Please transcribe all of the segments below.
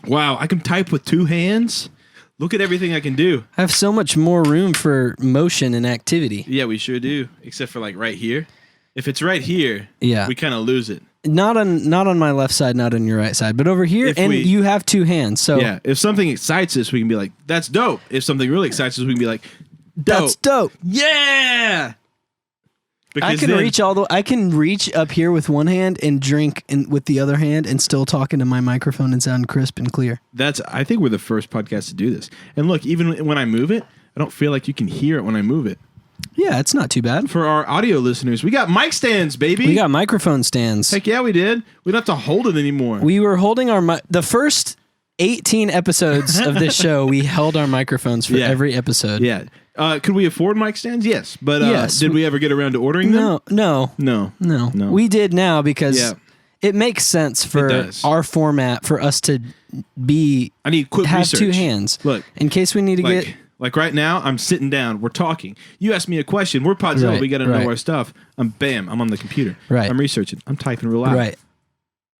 Wow, I can type with 2 hands? Look at everything I can do. I have so much more room for motion and activity. Yeah, we sure do. Except for like right here. If it's right here, we kind of lose it. Not on my left side, not on your right side, but over here, you have 2 hands. So yeah, if something excites us, we can be like, "That's dope." If something really excites us, we can be like, "Dope." That's dope. Yeah. Because I can reach up here with one hand and drink with the other hand and still talk into my microphone and sound crisp and clear. I think we're the first podcast to do this. And look, even when I move it, I don't feel like you can hear it when I move it. Yeah, it's not too bad. For our audio listeners, we got mic stands, baby. We got microphone stands. Heck yeah, we did. We don't have to hold it anymore. We were holding the first 18 episodes of this show, we held our microphones for every episode. Yeah. Could we afford mic stands? Yes. But did we ever get around to ordering them? No. We did now because it makes sense for our format for us to have research. 2 hands. Look, in case we need to get... Like right now, I'm sitting down. We're talking. You ask me a question. We're Podzilla. Right, we got to know our stuff. I'm on the computer. Right. I'm researching. I'm typing real loud. Right.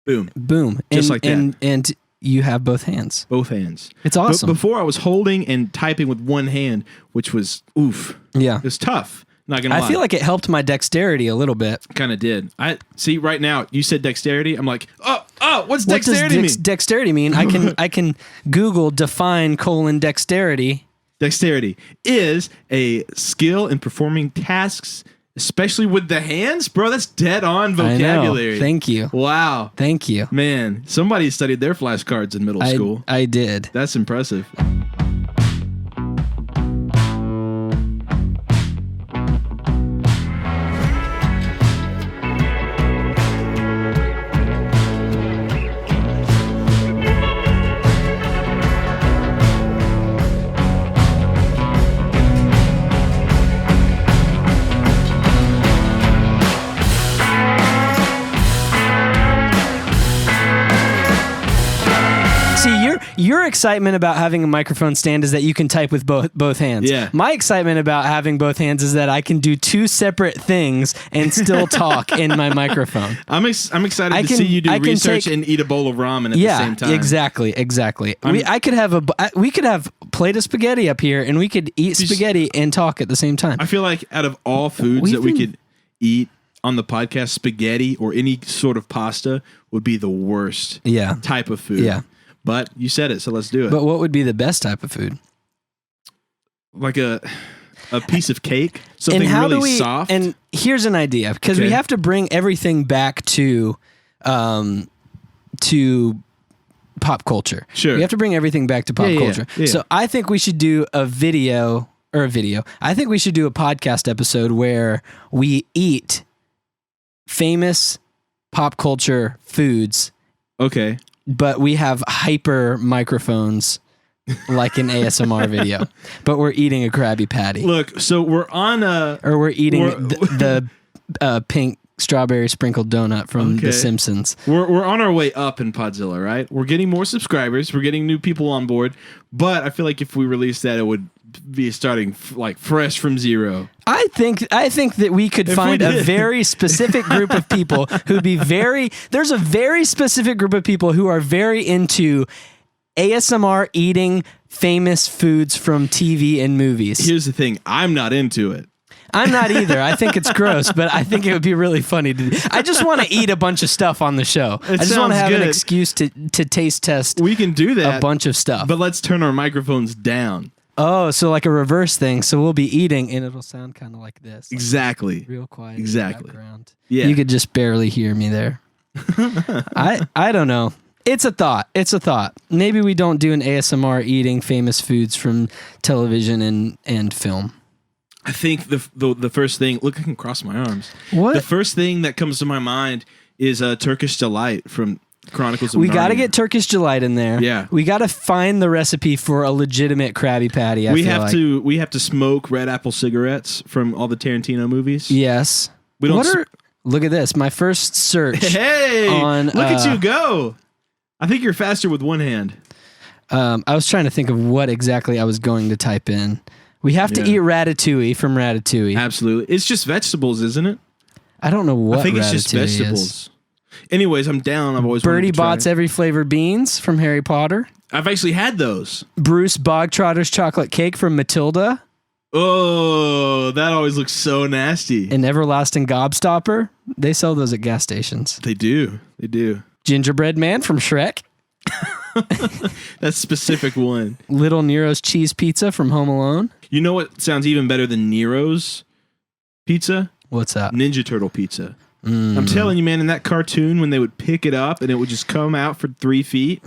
Boom. Just like that. And you have both hands. Both hands. It's awesome. But before I was holding and typing with one hand, which was oof. Yeah. It was tough. Not gonna lie. I feel like it helped my dexterity a little bit. Kind of did. I see right now. You said dexterity. I'm like, what's dexterity mean? Dexterity mean? I can Google define dexterity. Dexterity is a skill in performing tasks, especially with the hands. Bro, that's dead on vocabulary. I know. Thank you. Wow. Thank you. Man, somebody studied their flashcards in middle school. I did. That's impressive. Your excitement about having a microphone stand is that you can type with both hands. Yeah. My excitement about having both hands is that I can do 2 separate things and still talk in my microphone. I'm excited to see you do research and eat a bowl of ramen at the same time. Exactly. We could have a plate of spaghetti up here and we could eat spaghetti and talk at the same time. I feel like out of all foods we could eat on the podcast, spaghetti or any sort of pasta would be the worst type of food. Yeah. But you said it, so let's do it. But what would be the best type of food? Like a piece of cake, something really soft. And here's an idea, because we have to bring everything back to pop culture. Sure. We have to bring everything back to pop culture. Yeah. So I think we should do a video. I think we should do a podcast episode where we eat famous pop culture foods. Okay. But we have hyper microphones like an ASMR video. But we're eating a Krabby Patty. Look, so we're on or we're eating the pink strawberry sprinkled donut from The Simpsons. We're on our way up in Podzilla, right? We're getting more subscribers. We're getting new people on board. But I feel like if we release that, it would be starting like fresh from zero. I think that we could find a very specific group of people who'd be there's a very specific group of people who are very into ASMR eating famous foods from TV and movies. Here's the thing. I'm not into it. I'm not either. I think it's gross, but I think it would be really funny to do. I just want to eat a bunch of stuff on the show. I just want to have an excuse to taste test. We can do that. A bunch of stuff. But let's turn our microphones down. Oh, so like a reverse thing. So we'll be eating and it'll sound kind of like this. Like exactly. Real quiet. Exactly. Background. Yeah. You could just barely hear me there. I don't know. It's a thought. Maybe we don't do an ASMR eating famous foods from television and film. I think the first thing, look, I can cross my arms. What? The first thing that comes to my mind is Turkish Delight from Chronicles of Narnia. We got to get Turkish Delight in there. Yeah. We got to find the recipe for a legitimate Krabby Patty. We have to smoke red apple cigarettes from all the Tarantino movies. Yes. Look at this. My first search. Hey, look at you go. I think you're faster with one hand. I was trying to think of what exactly I was going to type in. We have to eat ratatouille from Ratatouille. Absolutely. It's just vegetables, isn't it? I don't know what I think it's ratatouille just vegetables. is. Anyways, I'm down. I've always Birdie wanted to try Bott's it. Every Flavor Beans from Harry Potter. I've actually had those. Bruce Bogtrotter's Chocolate Cake from Matilda. Oh, that always looks so nasty. An Everlasting Gobstopper. They sell those at gas stations. They do. Gingerbread Man from Shrek. That specific one. Little Nero's Cheese Pizza from Home Alone. You know what sounds even better than Nero's pizza? What's that? Ninja Turtle pizza. I'm telling you, man, in that cartoon when they would pick it up and it would just come out for 3 feet,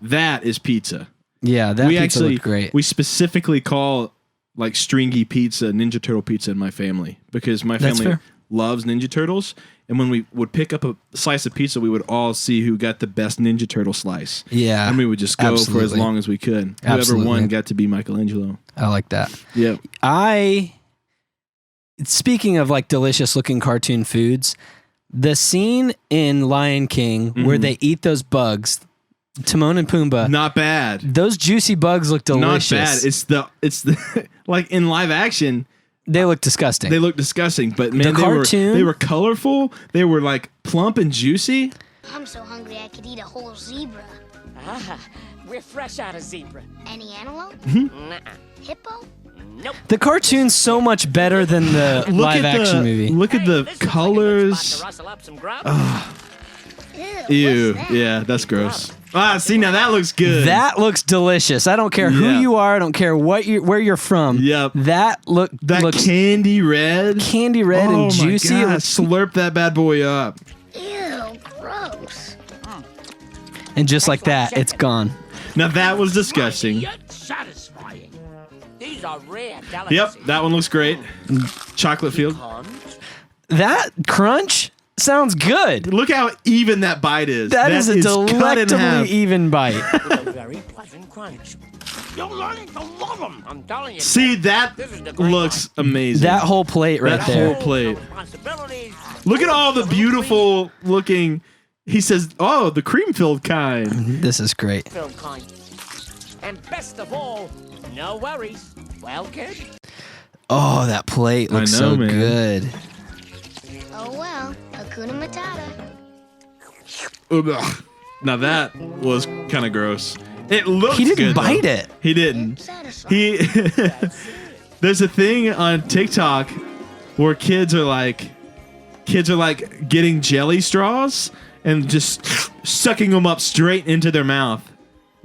that is pizza. Yeah, that pizza looked great. We specifically call like stringy pizza Ninja Turtle pizza in my family because my family loves Ninja Turtles. And when we would pick up a slice of pizza, we would all see who got the best Ninja Turtle slice. Yeah. And we would just go for as long as we could. Whoever won got to be Michelangelo. I like that. Yeah. Speaking of like delicious looking cartoon foods, the scene in Lion King where they eat those bugs, Timon and Pumbaa. Not bad. Those juicy bugs look delicious. Not bad. It's the like in live action, they look disgusting. they look disgusting, but man, cartoon- they were colorful. They were like plump and juicy. I'm so hungry I could eat a whole zebra. Ah, we're fresh out of zebra. Any antelope? Nuh-uh. Hippo? Nope. The cartoon's so much better than the live action movie. Look at the This looks like a good colors. spot to rustle up some grub. Ew. What's that? Yeah, that's gross. See, now that looks good. That looks delicious. I don't care who Yeah. you are. I don't care where you're from. Yep. That looks candy red. candy red and juicy. My It God. looks- Slurp that bad boy up. Ew, gross. and just like that, it's gone. Now that was disgusting. Yet satisfying. These are rare Yep, delicacies. that one looks great. Chocolate field. That crunch sounds good. Look how even that bite is. That is a cut in half. delectably even bite. With a very pleasant crunch. You're learning to love them. I'm telling you. See, that This is the great looks amazing. That whole plate right That there. whole plate. Possibilities. Look at all the beautiful looking. He says, "Oh, the cream-filled kind." This is great. Filled kind. And best of all, no worries. Well, kid. Oh, that plate looks I know, so man. good. Oh well, Hakuna Matata. Ugh. Now that was kind of gross. It looks. He didn't good, bite though. it. He didn't. Satisfying. He. There's a thing on TikTok where kids are like getting jelly straws and just sucking them up straight into their mouth,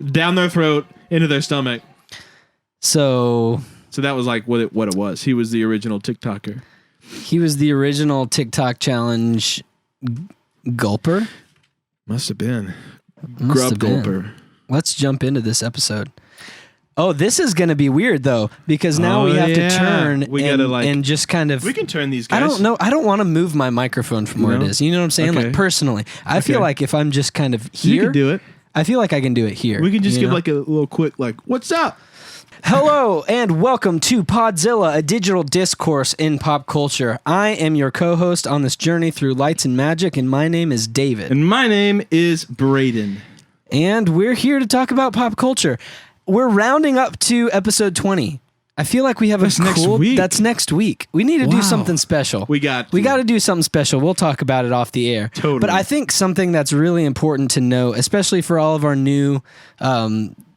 down their throat, into their stomach. So So that was like what it was. He was the original TikToker. he was the original TikTok challenge gulper. Must have been. Must Grub have been. gulper. Let's jump into this episode. Oh, this is going to be weird though, because now Oh, we have yeah. to turn We and, gotta, like- and just kind of. We can turn these guys. I don't know. I don't want to move my microphone from where No? it is. You know what I'm saying? Okay. Like personally, I feel Okay. like if I'm just kind of here, You can do it. I feel like I can do it here. We can just you give know? like a little quick like, "What's up?" Hello and welcome to Podzilla, a digital discourse in pop culture. I am your co-host on this journey through lights and magic, and my name is David. And my name is Braden. And we're here to talk about pop culture. We're rounding up to episode 20. I feel like we have That's a next cool. week. That's next week. We need to do Wow. something special. We got to do something special. We'll talk about it off the air. Totally. But I think something that's really important to know, especially for all of our new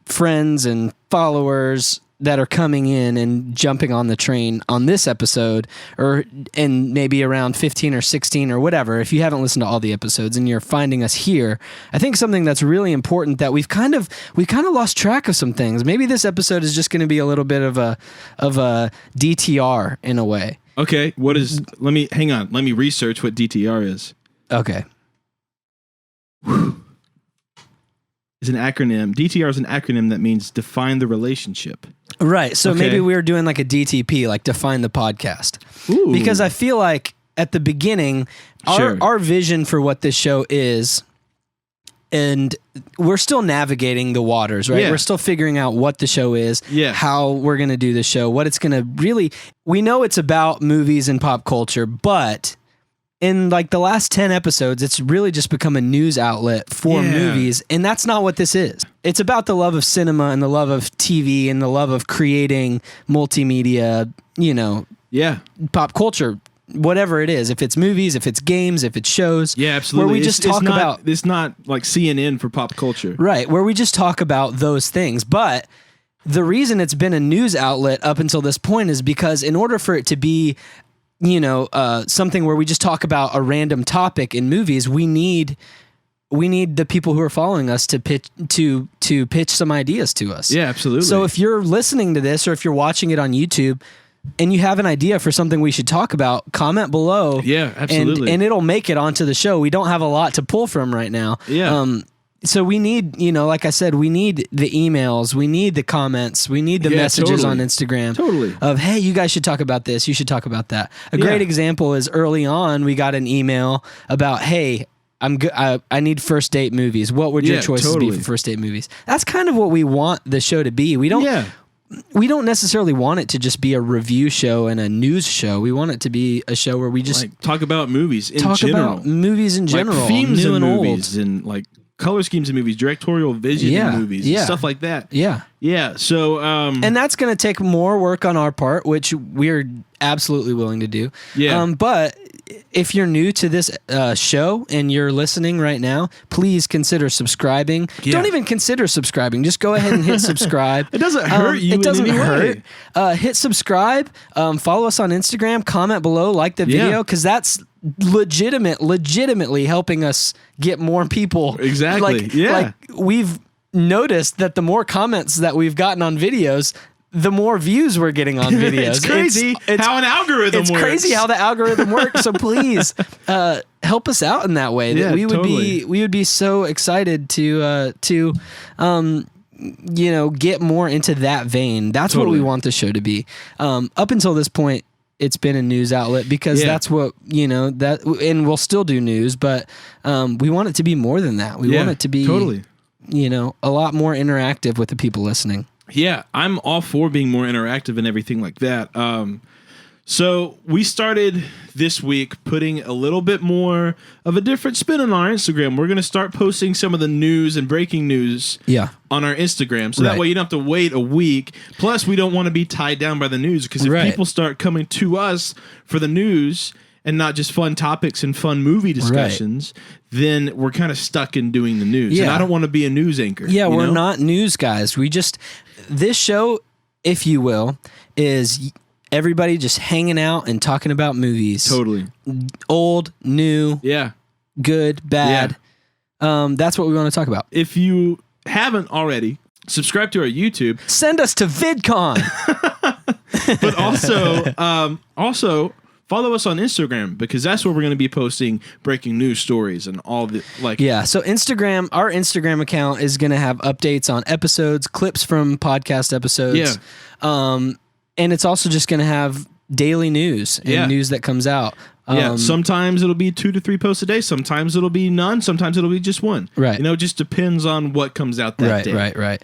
friends and followers that are coming in and jumping on the train on this episode, and maybe around 15 or 16 or whatever, if you haven't listened to all the episodes and you're finding us here, I think something that's really important that we kind of lost track of some things. Maybe this episode is just going to be a little bit of a DTR in a way. Okay, what is? Let me hang on. Let me research what DTR is. Okay. It's an acronym. DTR is an acronym that means define the relationship. Right. So Okay. maybe we're doing like a DTP, like define the podcast. Ooh. Because I feel like at the beginning, Sure. our vision for what this show is, and we're still navigating the waters, right? Yeah. We're still figuring out what the show is, Yeah. how we're going to do the show, what it's going to really. We know it's about movies and pop culture, but in like the last 10 episodes, it's really just become a news outlet for Yeah. movies. And that's not what this is. It's about the love of cinema and the love of TV and the love of creating multimedia, Yeah. pop culture whatever it is, if it's movies, if it's games, if it's shows. Yeah, absolutely. Where we just talk about. It's not like CNN for pop culture. Right, where we just talk about those things. But the reason it's been a news outlet up until this point is because in order for it to be, something where we just talk about a random topic in movies, we need the people who are following us to pitch some ideas to us. Yeah, absolutely. So if you're listening to this or if you're watching it on YouTube and you have an idea for something we should talk about, comment below. Yeah, absolutely. And it'll make it onto the show. We don't have a lot to pull from right now. Yeah. So we need, like I said, we need the emails, we need the comments, we need the messages on Instagram. Totally. Of, hey, you guys should talk about this, you should talk about that. A great example is early on, we got an email about, hey, I'm good. I need first date movies. What would your choices be for first date movies? That's kind of what we want the show to be. We don't necessarily want it to just be a review show and a news show. We want it to be a show where we just talk about movies in talk general. about movies in general, like themes new in and movies, old, and like color schemes in movies, directorial vision in movies, and stuff like that. Yeah. So, and that's going to take more work on our part, which we're absolutely willing to do. Yeah. But if you're new to this show and you're listening right now, please consider subscribing. Yeah. Don't even consider subscribing. Just go ahead and hit subscribe. It doesn't hurt you. It doesn't in any hurt. way. Hit subscribe. Follow us on Instagram. Comment below. Like the video, because that's legitimately helping us get more people. Exactly. Like we've noticed that the more comments that we've gotten on videos, the more views we're getting on videos. It's crazy how an algorithm works. It's crazy how the algorithm works. So please help us out in that way. Yeah, we totally. would be so excited to get more into that vein. That's what we want the show to be. Up until this point, it's been a news outlet because that's what, and we'll still do news, but we want it to be more than that. We want it to be a lot more interactive with the people listening. Yeah, I'm all for being more interactive and everything like that. So we started this week putting a little bit more of a different spin on our Instagram. We're going to start posting some of the news and breaking news on our Instagram. So that way you don't have to wait a week. Plus, we don't want to be tied down by the news because if people start coming to us for the news and not just fun topics and fun movie discussions, then we're kind of stuck in doing the news. And I don't want to be a news anchor. Yeah, we're not news guys. This show, if you will, is everybody just hanging out and talking about movies. Totally. Old, new, good, bad. Yeah. That's what we want to talk about. If you haven't already, subscribe to our YouTube. Send us to VidCon. But also follow us on Instagram because that's where we're going to be posting breaking news stories and all the So Instagram, our Instagram account is going to have updates on episodes, clips from podcast episodes. Yeah. And it's also just going to have daily news and news that comes out. Sometimes it'll be 2 to 3 posts a day. Sometimes it'll be none. Sometimes it'll be just one. Right. It just depends on what comes out that day. Right.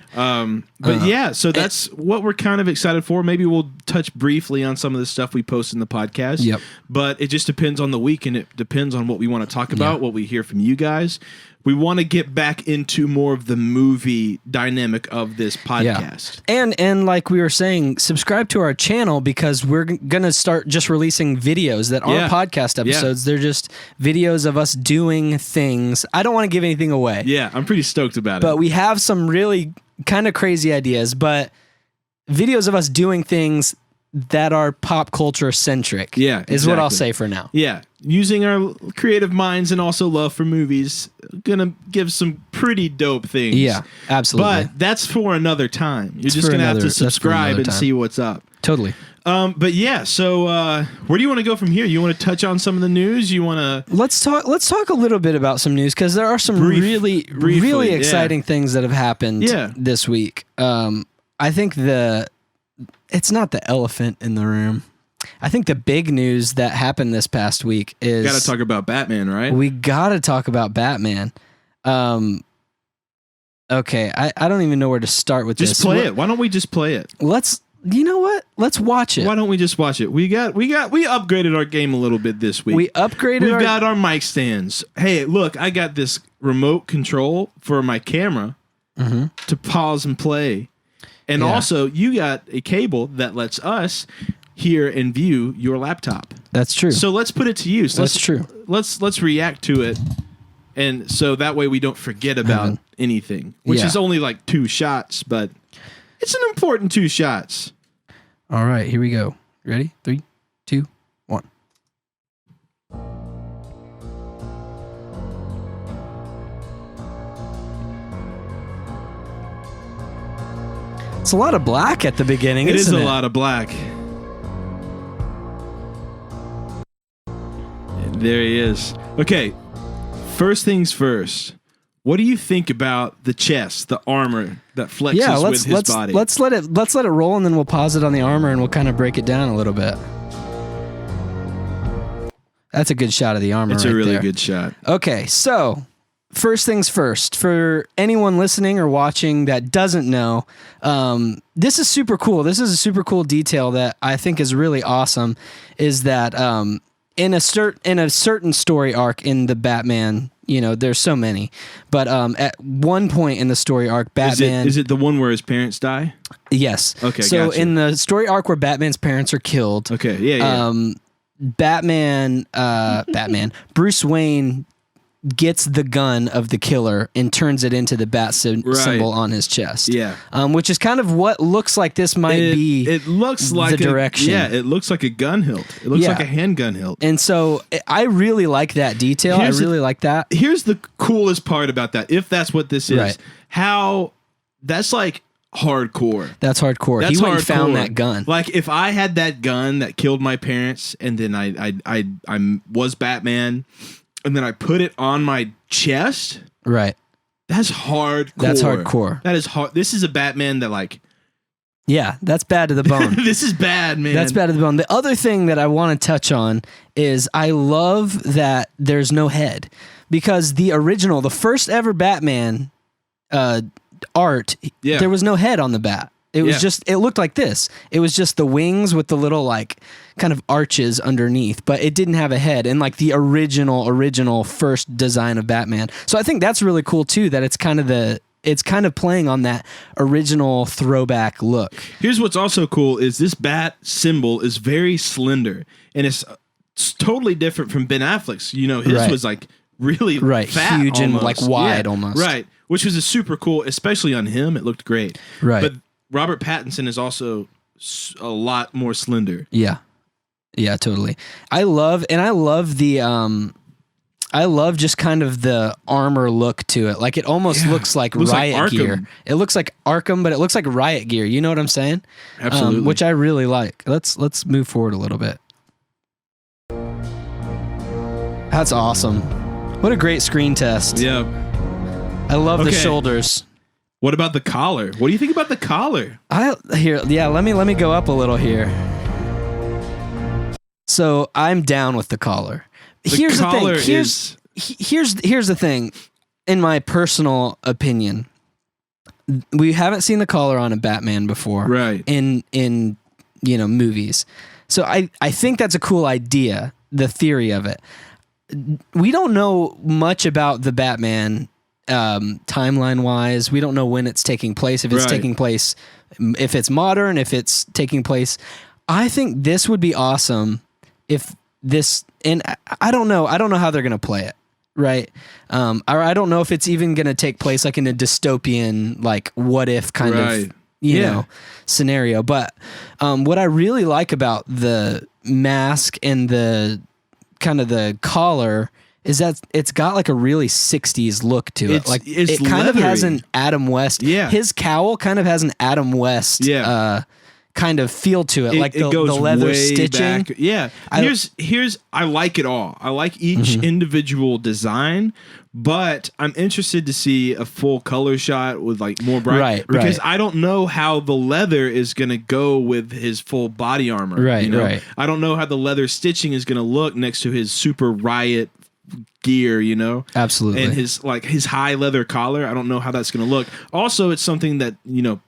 But so that's what we're kind of excited for. Maybe we'll touch briefly on some of the stuff we post in the podcast. Yep. But it just depends on the week, and it depends on what we want to talk about, what we hear from you guys. We want to get back into more of the movie dynamic of this podcast. And like we were saying, subscribe to our channel because we're going to start just releasing videos that aren't podcast episodes. They're just videos of us doing things. I don't want to give anything away. Yeah, I'm pretty stoked about it. But we have some really kind of crazy ideas, but videos of us doing things that are pop culture centric. Is what I'll say for now. Yeah. Using our creative minds and also love for movies, gonna give some pretty dope things. Yeah, absolutely. But that's for another time. You're just gonna have to subscribe and see what's up. Totally. So where do you want to go from here? You want to touch on some of the news? You want to let's talk a little bit about some news because there are some really exciting things that have happened this week. I think it's not the elephant in the room. I think the big news that happened this past week is... Got to talk about Batman, right? We got to talk about Batman. Okay, I don't even know where to start with this. Just play it. Why don't we just play it? You know what? Let's watch it. Why don't we just watch it? We upgraded our game a little bit this week. We've got our mic stands. Hey, look, I got this remote control for my camera to pause and play. And also, you got a cable that lets us hear and view your laptop. That's true. So let's put it to use. That's true. Let's react to it, and so that way we don't forget about anything, which Yeah. is only like 2 shots, but it's an important 2 shots. All right, here we go. Ready? 3, 2, 1. It's a lot of black at the beginning. It is isn't a lot of black. There he is. Okay, first things first. What do you think about the chest, the armor that flexes with his body? Let's let it roll, and then we'll pause it on the armor, and we'll kind of break it down a little bit. That's a good shot of the armor. It's right a really there. good shot. Okay, so first things first. For anyone listening or watching that doesn't know, this is super cool. This is a super cool detail that I think is really awesome. Is that in a certain story arc in the Batman, there's so many, but at one point in the story arc, Batman Is it the one where his parents die? Yes. Okay, So gotcha. in the story arc where Batman's parents are killed, Okay, yeah. Bruce Wayne gets the gun of the killer and turns it into the bat symbol on his chest. Yeah. Which is kind of what looks like this might be. It looks like the direction. It looks like a gun hilt. It looks Yeah. like a handgun hilt. And so I really like that detail. Here's I really like that. Here's the coolest part about that, if that's what this is. Right. How that's like hardcore. That's hardcore. That's He went and found hardcore. that gun. Like if I had that gun that killed my parents, and then I was Batman, and then I put it on my chest. Right. That's hardcore. That's hardcore. That is hard. This is a Batman that like. Yeah, that's bad to the bone. This is bad, man. That's bad to the bone. The other thing that I want to touch on is I love that there's no head, because the first ever Batman art, Yeah. there was no head on the bat. It was Yeah. just, it looked like this. It was just the wings with the little like kind of arches underneath, but it didn't have a head, and like the original first design of Batman. So I think that's really cool too, that it's kind of playing on that original throwback look. Here's what's also cool is this bat symbol is very slender, and it's totally different from Ben Affleck's. His Right. was like really fat, huge and almost. like wide almost. Right, which was a super cool, especially on him. It looked great. Right. But Robert Pattinson is also a lot more slender. Yeah. Yeah, totally. I love just kind of the armor look to it. Like it almost looks like looks like riot Arkham. gear. It looks like Arkham, but it looks like riot gear. You know what I'm saying? Absolutely. Which I really like. Let's move forward a little bit. That's awesome. What a great screen test. Yeah. I love the Okay. shoulders. What about the collar? What do you think about the collar? Let me go up a little here. So I'm down with the collar. Here's the collar thing. Here's the thing. In my personal opinion, we haven't seen the collar on a Batman before, Right. In movies. So I think that's a cool idea. The theory of it. We don't know much about the Batman timeline wise. We don't know when it's taking place. If it's Right. taking place, if it's modern, if it's taking place. I think this would be awesome if this, and I don't know how they're gonna play it, right? Or I don't know if it's even gonna take place like in a dystopian, like what if kind Right. of scenario. But what I really like about the mask and the kind of the collar is that it's got like a really 60s look to it. It's- Like it's it kind of has leathery. an Adam West. Yeah. His cowl kind of has an Adam West kind of feel to it. Like the leather way stitching. back. Yeah. Here's I like it all. I like each individual design, but I'm interested to see a full color shot with like more bright. Right, because right. I don't know how the leather is gonna go with his full body armor. Right, right. I don't know how the leather stitching is gonna look next to his super riot gear, Absolutely. and his high leather collar. I don't know how that's going to look. Also, it's something that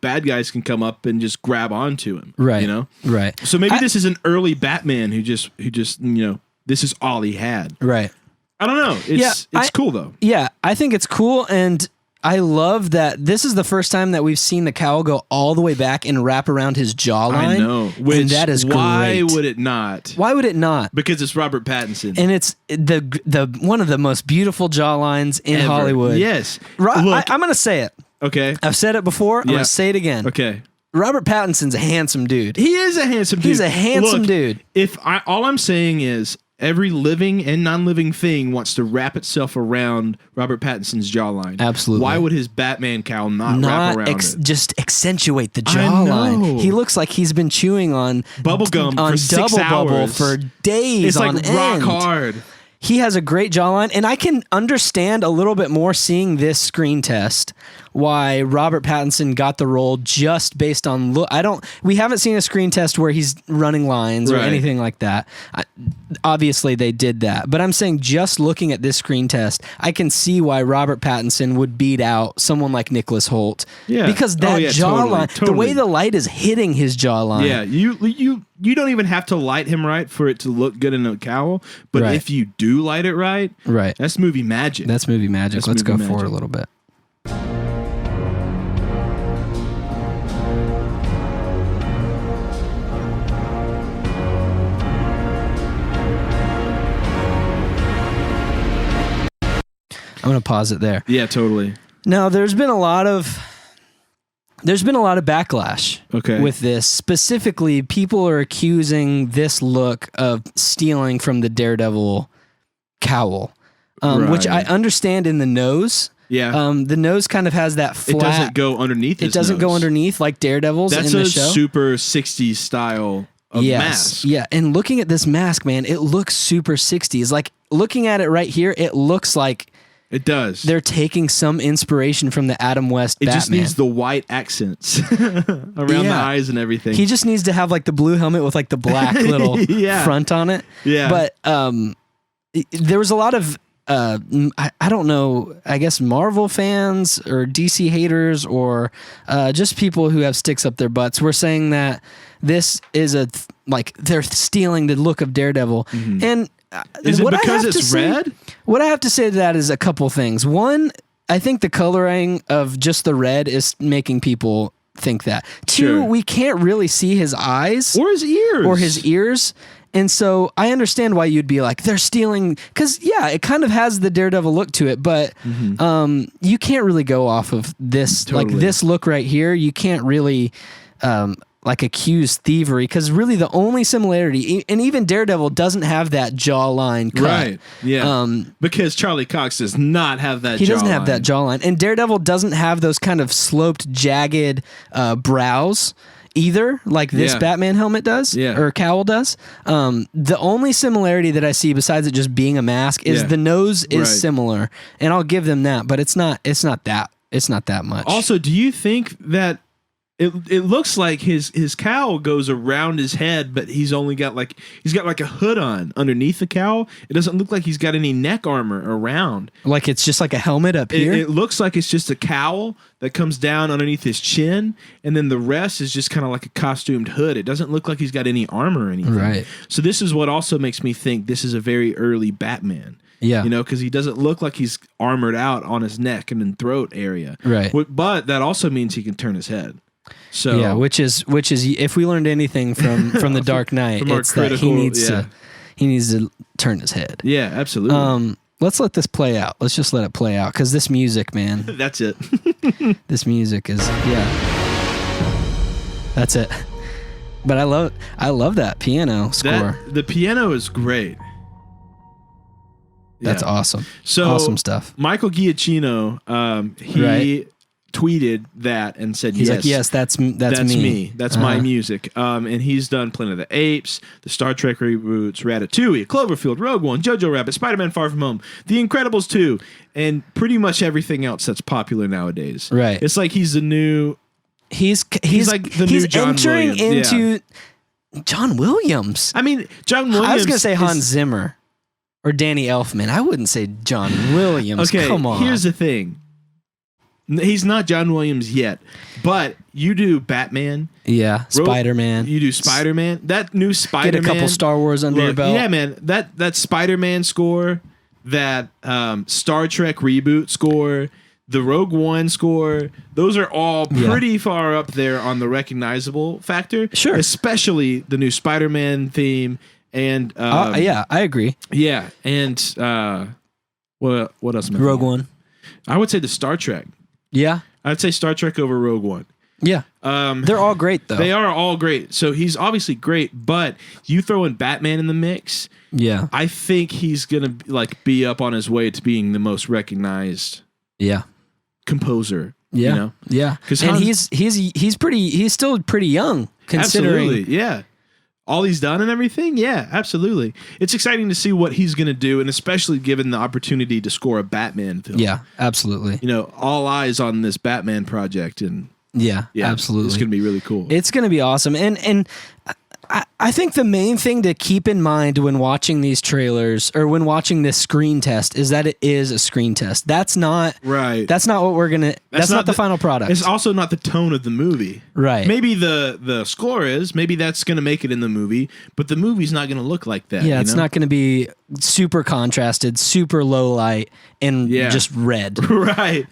bad guys can come up and just grab onto him, Right. Right. So maybe this is an early Batman who just this is all he had. Right. I don't know. It's cool though. Yeah, I think it's cool, and I love that this is the first time that we've seen the cowl go all the way back and wrap around his jawline. I know. And that is why great. would it not? Why would it not? Because it's Robert Pattinson. And it's the one of the most beautiful jawlines in Ever. Hollywood. Yes. Look, Look, I'm going to say it. okay. I've said it before. I'm going to say it again. Okay. Robert Pattinson's a handsome dude. He is a handsome dude. He's a handsome Look, dude. All I'm saying is every living and non-living thing wants to wrap itself around Robert Pattinson's jawline. Absolutely. Why would his Batman cowl not wrap around it? Just accentuate the I jawline. know. He looks like he's been chewing on Bubble gum on for 6 double bubble hours. for days It's on like end. rock hard. He has a great jawline, and I can understand a little bit more seeing this screen test why Robert Pattinson got the role just based on look. We haven't seen a screen test where he's running lines or Right. anything like that. Obviously, they did that, but I'm saying just looking at this screen test, I can see why Robert Pattinson would beat out someone like Nicholas Hoult. Yeah. Because that Oh, yeah, jawline, totally. the way the light is hitting his jawline. Yeah, you don't even have to light him right for it to look good in a cowl. But Right. if you do light it right, that's movie magic. That's movie magic. That's Let's movie go forward magic. a little bit. I'm going to pause it there. Yeah, totally. Now, there's been a lot of backlash with this. Specifically, people are accusing this look of stealing from the Daredevil cowl, which I understand in the nose. Yeah. The nose kind of has that flat. It doesn't go underneath his It doesn't go nose. underneath like Daredevil's That's in a the show. super 60s style of mask. Yeah, and looking at this mask, man, it looks super 60s. Like, looking at it right here, it looks like It does. they're taking some inspiration from the Adam West It Batman. just needs the white accents around the eyes and everything. He just needs to have like the blue helmet with like the black little front on it. Yeah. But there was a lot of I don't know, I guess Marvel fans or DC haters or just people who have sticks up their butts were saying that this is they're stealing the look of Daredevil. And is it what I because have to it's say- red? What I have to say to that is a couple things. One, I think the coloring of just the red is making people think that. Two, Sure. we can't really see his eyes Or his ears. And so I understand why you'd be like, they're stealing, because yeah, it kind of has the Daredevil look to it, but you can't really go off of this, like Totally. this look right here. You can't really like accuse thievery, because really the only similarity, and even Daredevil doesn't have that jawline cut. Right. Yeah. Because Charlie Cox does not have that He doesn't have that jawline. And Daredevil doesn't have those kind of sloped, jagged brows either, like this Batman helmet does, or cowl does. The only similarity that I see besides it just being a mask is the nose is similar, and I'll give them that, but it's not that much. Also, do you think that it looks like his cowl goes around his head, but he's got like a hood on underneath the cowl? It doesn't look like he's got any neck armor around. Like it's just like a helmet up here? It looks like it's just a cowl that comes down underneath his chin, and then the rest is just kind of like a costumed hood. It doesn't look like he's got any armor or anything. Right. So this is what also makes me think this is a very early Batman. Yeah. You know, because he doesn't look like he's armored out on his neck and then throat area. Right. But that also means he can turn his head. So yeah, which is if we learned anything from the Dark Knight, from our it's that he needs to turn his head. Yeah, absolutely. Let's let this play out. Let's just let it play out, because this music, man, That's it. this music is that's it. But I love that piano score. The piano is great. That's Yeah. awesome. So awesome stuff. Michael Giacchino, he tweeted that and said, He's like, yes, that's me. That's my music. And he's done Planet of the Apes, the Star Trek reboots, Ratatouille, Cloverfield, Rogue One, Jojo Rabbit, Spider-Man Far From Home, The Incredibles 2, and pretty much everything else that's popular nowadays. Right. It's like he's the new... He's like the new John entering Williams. into John Williams. I mean, John Williams... I was going to say Hans is- Zimmer or Danny Elfman. I wouldn't say John Williams. Okay, Come on. here's the thing. He's not John Williams yet, but you do Batman. Yeah, Spider-Man. You do Spider-Man. That new Spider-Man. Get a couple Star Wars under your belt. Yeah, man. That Spider-Man score, that Star Trek reboot score, the Rogue One score, those are all pretty far up there on the recognizable factor. Sure. Especially the new Spider-Man theme and yeah, I agree. Yeah, and what else? Am I Rogue thinking? One. I would say the Star Trek. Yeah. I'd say Star Trek over Rogue One. Yeah. They're all great though. They are all great. So he's obviously great, but you throw in Batman in the mix, yeah. I think he's gonna be up on his way to being the most recognized composer. Yeah. You know? Yeah. And he's still pretty young considering. Absolutely. Yeah. All he's done and everything. Yeah, absolutely. It's exciting to see what he's going to do, and especially given the opportunity to score a Batman film. Yeah, absolutely. You know, all eyes on this Batman project, and yeah, absolutely. It's going to be really cool. It's going to be awesome. And I think the main thing to keep in mind when watching these trailers or when watching this screen test is that it is a screen test. That's not right. That's not what we're gonna. That's not the final product. It's also not the tone of the movie. Right. Maybe the score is. Maybe that's going to make it in the movie, but the movie's not going to look like that. Yeah, it's not going to be super contrasted, super low light, and just red. Right.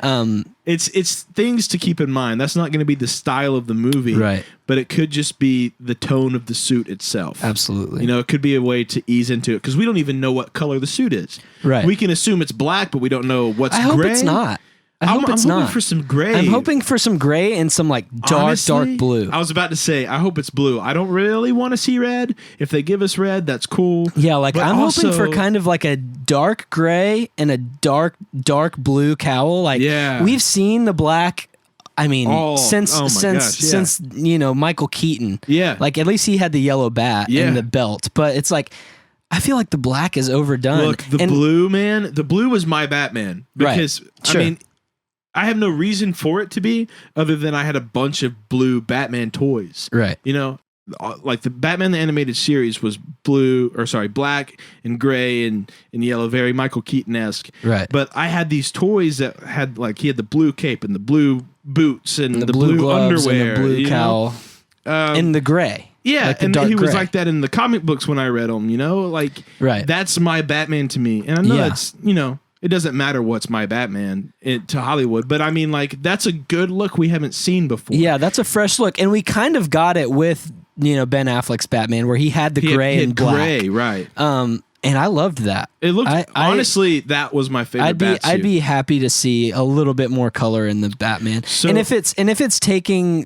It's things to keep in mind. That's not going to be the style of the movie, right? But it could just be the tone of the suit itself. Absolutely. You know, it could be a way to ease into it because we don't even know what color the suit is. Right. We can assume it's black, but we don't know what's gray. I hope it's not. I'm hoping for some gray. I'm hoping for some gray and some like dark blue. I was about to say, I hope it's blue. I don't really want to see red. If they give us red, that's cool. Yeah, like But I'm also, hoping for kind of like a dark gray and a dark blue cowl. Like we've seen the black. I mean, since you know Michael Keaton. Yeah, like at least he had the yellow bat and the belt, but it's like. I feel like the black is overdone. Look, blue, man. The blue was my Batman because Sure. I mean, I have no reason for it to be other than I had a bunch of blue Batman toys. Right. You know, like the Batman the Animated Series was black and gray and yellow, very Michael Keaton-esque. Right. But I had these toys that had he had the blue cape and the blue boots and the blue gloves underwear, and the blue cowl, and the gray. Yeah, like and he was gray. like that in the comic books when I read them, you know? Like, that's my Batman to me. And I know that's, you know, it doesn't matter what's my Batman to Hollywood, but I mean, like, that's a good look we haven't seen before. Yeah, that's a fresh look. And we kind of got it with, you know, Ben Affleck's Batman, where he had the gray and black. Gray, right. And I loved that. It looked honestly, that was my favorite. I'd be happy to see a little bit more color in the Batman. So, and if it's taking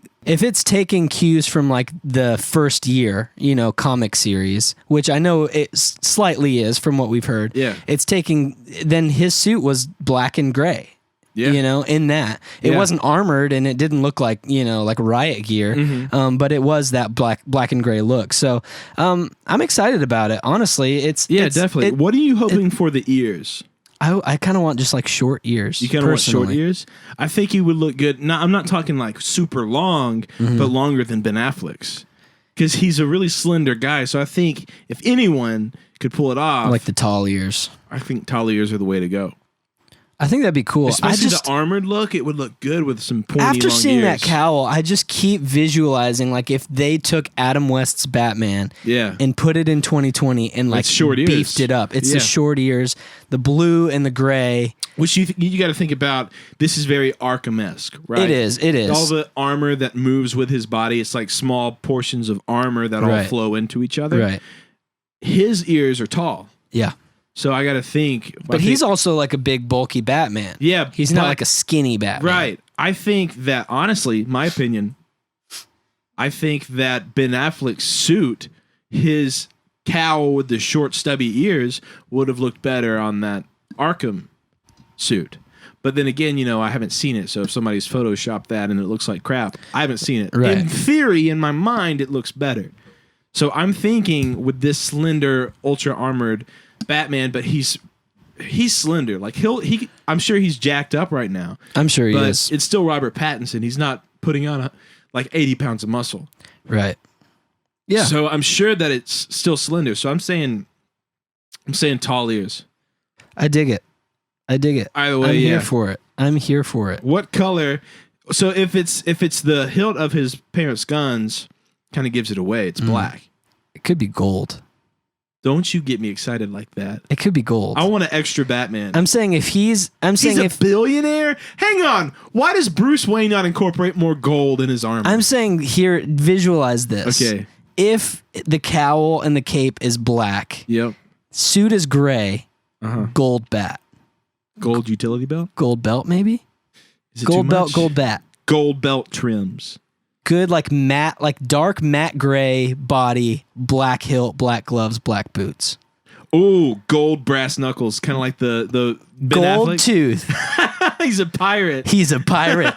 cues from like the first year, you know, comic series, which I know it slightly is from what we've heard. Yeah. It's taking then his suit was black and gray. Yeah. You know, in that it wasn't armored and it didn't look like, you know, like riot gear, but it was that black and gray look. So I'm excited about it. Honestly, it's definitely. What are you hoping for the ears? I kind of want just like short ears. You kind of want short ears? I think he would look good. Now, I'm not talking like super long, but longer than Ben Affleck's. Because he's a really slender guy. So I think if anyone could pull it off. I like the tall ears. I think tall ears are the way to go. I think that'd be cool. Especially the armored look, it would look good with some pointy after long seeing ears. that cowl, I just keep visualizing like if they took Adam West's Batman and put it in 2020 and like short ears. Beefed it up. It's the short ears, the blue and the gray. Which you got to think about, this is very Arkham-esque, right? It is. All the armor that moves with his body, it's like small portions of armor that all flow into each other. Right. His ears are tall. Yeah. So I got to think. But he's also like a big, bulky Batman. Yeah. He's not like a skinny Batman. Right. I think that, honestly, my opinion, I think that Ben Affleck's suit, his cowl with the short, stubby ears, would have looked better on that Arkham suit. But then again, you know, I haven't seen it. So if somebody's photoshopped that and it looks like crap, I haven't seen it. Right. In theory, in my mind, it looks better. So I'm thinking with this slender, ultra armored Batman, but he's slender. Like I'm sure he's jacked up right now. I'm sure he but is. It's still Robert Pattinson. He's not putting on like 80 pounds of muscle. Right. Yeah. So I'm sure that it's still slender. So I'm saying tall ears. I dig it. Either way, I'm here for it. What color? So if it's the hilt of his parents' guns, kind of gives it away. It's black. It could be gold. Don't you get me excited like that. It could be gold. I want an extra Batman. I'm saying if he's a billionaire? Hang on. Why does Bruce Wayne not incorporate more gold in his armor? I'm saying here, visualize this. Okay. If the cowl and the cape is black, Yep. suit is gray, gold bat. Gold utility belt? Gold belt, maybe? Is it Gold too belt, much? gold bat. Gold belt trims. Good, like matte, like dark matte gray body, black hilt, black gloves, black boots. Ooh, gold brass knuckles, kind of like the Ben Gold Affleck. tooth. He's a pirate. He's a pirate.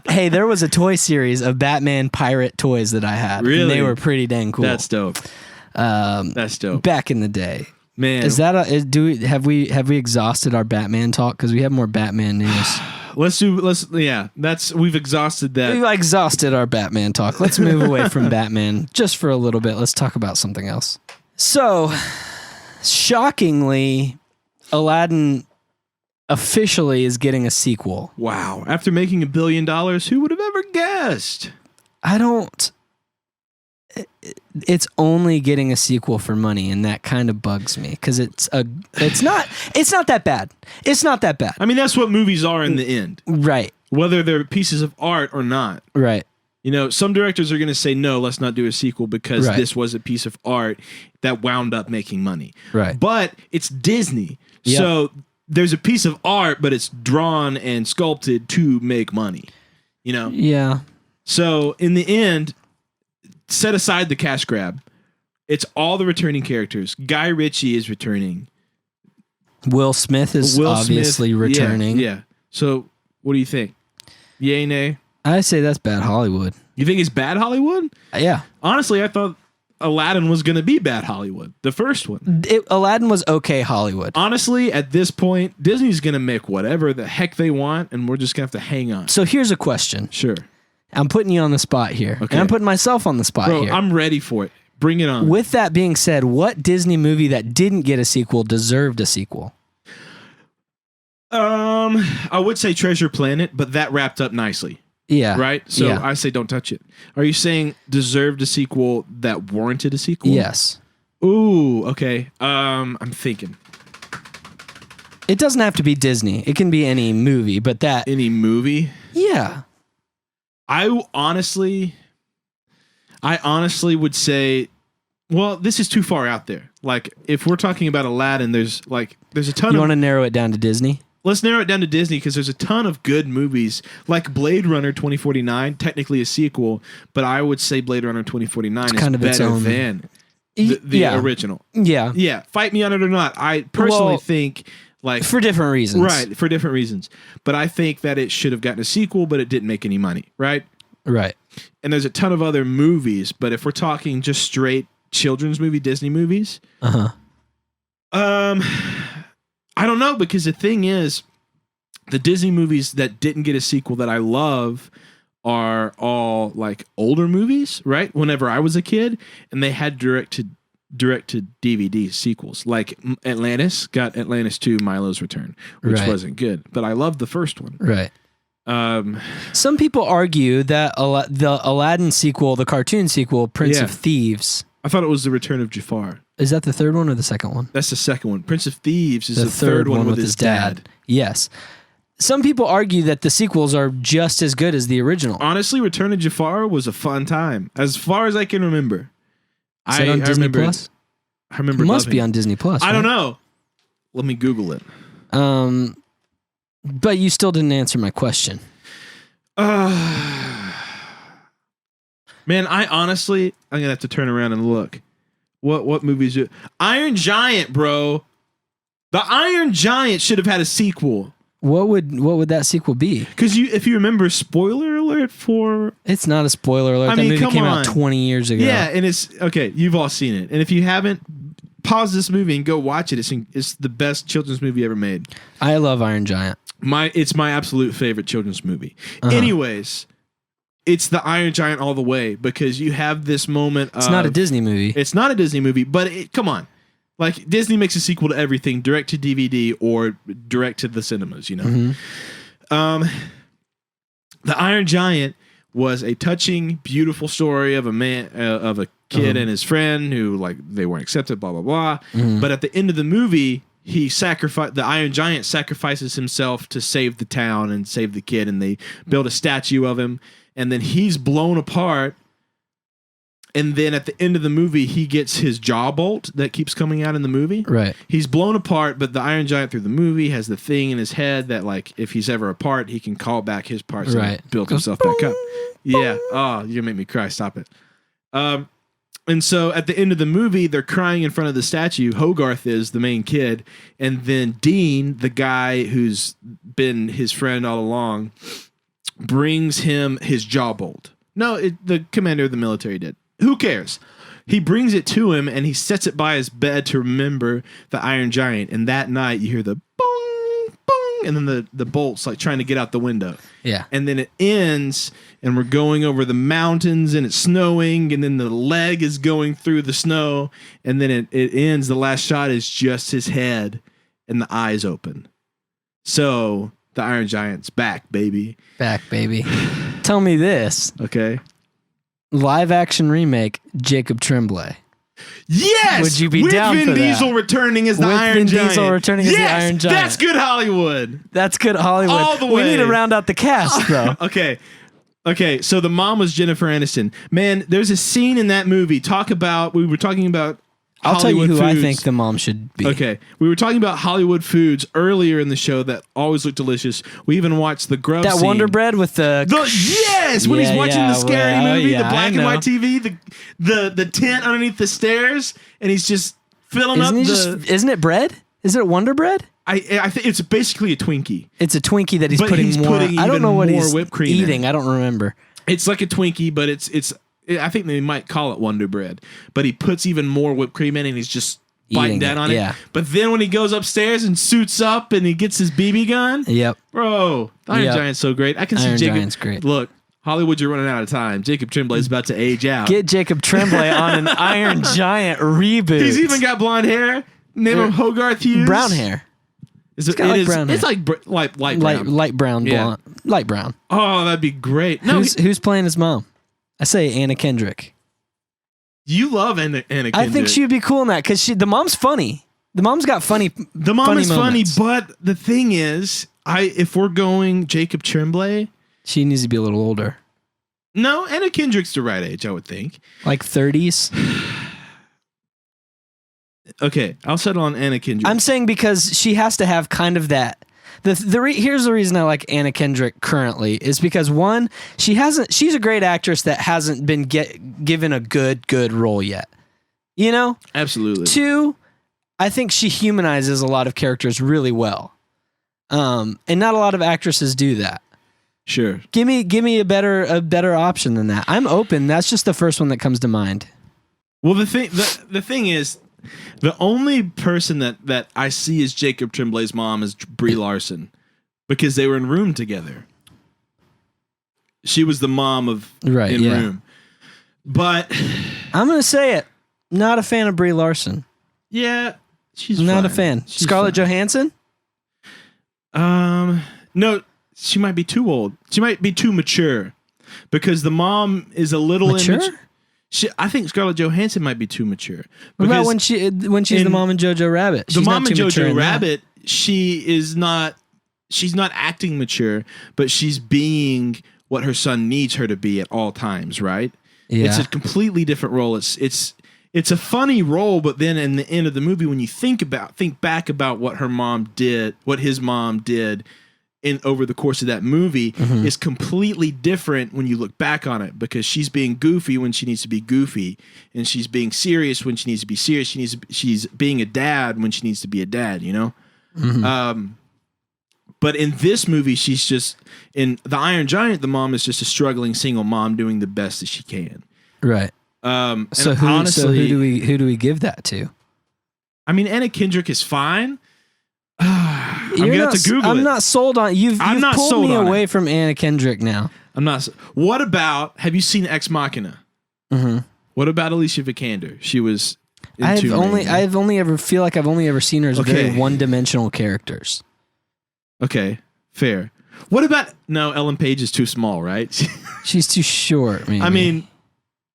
Hey, there was a toy series of Batman pirate toys that I had. Really? And they were pretty dang cool. That's dope. That's dope. Back in the day. Man, Is that have we exhausted our Batman talk? Because we have more Batman news. we've exhausted that. We've exhausted our Batman talk. Let's move away from Batman just for a little bit. Let's talk about something else. So, shockingly, Aladdin officially is getting a sequel. Wow. After making $1 billion, who would have ever guessed? It's only getting a sequel for money, and that kind of bugs me because it's not that bad. It's not that bad. I mean, that's what movies are in the end. Right. Whether they're pieces of art or not. Right. You know, some directors are going to say, no, let's not do a sequel because Right. this was a piece of art that wound up making money. Right. But it's Disney. Yep. So there's a piece of art, but it's drawn and sculpted to make money. You know? Yeah. So in the end, set aside the cash grab. It's all the returning characters. Guy Ritchie is returning. Will Smith is obviously returning. Yeah. So what do you think? Yay, nay? I say that's bad Hollywood. You think it's bad Hollywood? Yeah. Honestly, I thought Aladdin was going to be bad Hollywood. The first one. Aladdin was okay Hollywood. Honestly, at this point, Disney's going to make whatever the heck they want, and we're just going to have to hang on. So here's a question. Sure. I'm putting you on the spot here. Okay. And I'm putting myself on the spot Bro, here. I'm ready for it. Bring it on. With that being said, what Disney movie that didn't get a sequel deserved a sequel? I would say Treasure Planet, but that wrapped up nicely. Yeah. Right? So yeah. I say don't touch it. Are you saying deserved a sequel that warranted a sequel? Yes. Ooh, okay. I'm thinking. It doesn't have to be Disney. It can be any movie, but that... Any movie? Yeah. I honestly would say, well, this is too far out there. Like, if we're talking about Aladdin, there's a ton You of... want to narrow it down to Disney? Let's narrow it down to Disney because there's a ton of good movies, like Blade Runner 2049, technically a sequel, but I would say Blade Runner 2049 is kind of its better own- than the yeah. original. Yeah. Yeah, fight me on it or not. I personally Well, think, like... For different reasons. Right, for different reasons. But I think that it should have gotten a sequel, but it didn't make any money, right? Right. And there's a ton of other movies, but if we're talking just straight children's movie, Disney movies, Uh-huh. I don't know, because the thing is, the Disney movies that didn't get a sequel that I love are all like older movies, right? Whenever I was a kid, and they had direct to DVD sequels. Like Atlantis got Atlantis 2: Milo's Return, which Right. wasn't good, but I loved the first one. Right. Some people argue that the Aladdin sequel, the cartoon sequel, Prince Yeah. of Thieves... I thought it was The Return of Jafar. Is that the third one or the second one? That's the second one. Prince of Thieves is the third one with his dad. Yes. Some people argue that the sequels are just as good as the original. Honestly, Return of Jafar was a fun time, as far as I can remember. Is it on Disney remember Plus? I remember. It must loving be it. on Disney Plus. I don't right? know. Let me Google it. But you still didn't answer my question. Man, I'm gonna have to turn around and look. What movies do? Iron Giant, bro. The Iron Giant should have had a sequel. What would that sequel be? Because if you remember, spoiler alert for... It's not a spoiler alert. I That mean, movie come came on. out 20 years ago. Yeah, and it's... Okay, you've all seen it. And if you haven't, pause this movie and go watch it. It's the best children's movie ever made. I love Iron Giant. It's my absolute favorite children's movie. Anyways, it's the Iron Giant all the way, because you have this moment It's not a Disney movie. It's not a Disney movie, but come on. Like, Disney makes a sequel to everything, direct to DVD or direct to the cinemas, you know? The Iron Giant was a touching, beautiful story of a man, of a kid and his friend who like they weren't accepted, blah blah blah. But at the end of the movie, the Iron Giant sacrifices himself to save the town and save the kid, and they build a statue of him, and then he's blown apart. And then at the end of the movie, he gets his jaw bolt that keeps coming out in the movie. Right. He's blown apart, but the Iron Giant through the movie has the thing in his head that, like, if he's ever apart, he can call back his parts and build himself back up. Yeah. Oh, you're going to make me cry. Stop it. And so at the end of the movie, they're crying in front of the statue. Hogarth is the main kid. And then Dean, the guy who's been his friend all along, brings him his jaw bolt. No, the commander of the military did. Who cares? He brings it to him and he sets it by his bed to remember the Iron Giant. And that night you hear the boom, boom, and then the bolts like trying to get out the window. Yeah. And then it ends and we're going over the mountains and it's snowing and then the leg is going through the snow and then it ends. The last shot is just his head and the eyes open. So the Iron Giant's back, baby. Back, baby. Tell me this. Okay. Live action remake, Jacob Tremblay. Yes! Would you be with down Vin for that? Diesel returning as the With Iron Vin Giant. Diesel returning as the Yes! Iron Giant. That's good Hollywood. That's good Hollywood. All the We way. need to round out the cast, though. Okay, so the mom was Jennifer Aniston. Man, there's a scene in that movie. We were talking about I'll tell you Hollywood who I foods. think the mom should be. Okay, we were talking about Hollywood foods earlier in the show that always look delicious. We even watched the grub That scene. Wonder Bread with the Yes, when he's watching the scary movie, the black and white TV, the tent underneath the stairs, and he's just filling up Isn't it bread? Is it Wonder Bread? I think it's basically a Twinkie. It's a Twinkie that he's But putting he's more. putting I don't even know what more he's whipped cream in. eating. I don't remember. It's like a Twinkie, but it's. I think they might call it Wonder Bread, but he puts even more whipped cream in, and he's just biting down on it. Yeah. But then when he goes upstairs and suits up and he gets his BB gun, Yep. bro, the Iron Giant's so great. I can Iron see Jacob. Giant's great. Look, Hollywood, you're running out of time. Jacob Tremblay's about to age out. Get Jacob Tremblay on an Iron Giant reboot. He's even got blonde hair. Name him Hogarth Hughes. brown hair. Is it, got like brown It's hair. like light brown. Light brown, Yeah. blonde. Light brown. Oh, that'd be great. No, Who's playing his mom? I say Anna Kendrick. you love Anna Kendrick. I think she would be cool in that because the mom's funny. The mom's got funny. The mom is moments. funny, but the thing is, if we're going Jacob Tremblay, She needs to be a little older, no, Anna Kendrick's the right age, I would think. like 30s. Okay, I'll settle on Anna Kendrick. I'm saying because she has to have kind of that. Here's the reason I like Anna Kendrick currently is because one, she's a great actress that hasn't been given a good role yet. You know? Absolutely. Two, I think she humanizes a lot of characters really well. And not a lot of actresses do that. Sure. Give me a better option than that. I'm open. That's just the first one that comes to mind. Well, the thing is, the only person that I see as Jacob Tremblay's mom is Brie Larson, because they were in Room together. She was the mom of Room. But I'm gonna say it. Not a fan of Brie Larson. yeah, she's Not fine. a fan. She's Scarlett fine. Johansson? No, she might be too old. She might be too mature, because the mom is a little Mature? immature. I think Scarlett Johansson might be too mature. What about Because when she's the mom in Jojo Rabbit? the She's mom not in too mature Jojo in that. Rabbit, she's not acting mature, but she's being what her son needs her to be at all times, right? Yeah. It's a completely different role. It's a funny role, but then in the end of the movie, when you think back about what her mom did, what his mom did over the course of that movie, is completely different when you look back on it, because she's being goofy when she needs to be goofy, and she's being serious when she needs to be serious. She's being a dad when she needs to be a dad, you know? But in this movie, she's just, in The Iron Giant, the mom is just a struggling single mom doing the best that she can. Right. And So honestly, who do we give that to? I mean, Anna Kendrick is fine. I'm gonna have to Google it. I'm not sold on you've I'm not pulled sold me on away it. from Anna Kendrick now. I'm not. What about? Have you seen Ex Machina? Mm-hmm. What about Alicia Vikander? She was. In I've Tomb Raider. only ever seen her as very one-dimensional characters. Okay, fair. What about? No, Ellen Page is too small, right? She's too short. Maybe. I mean,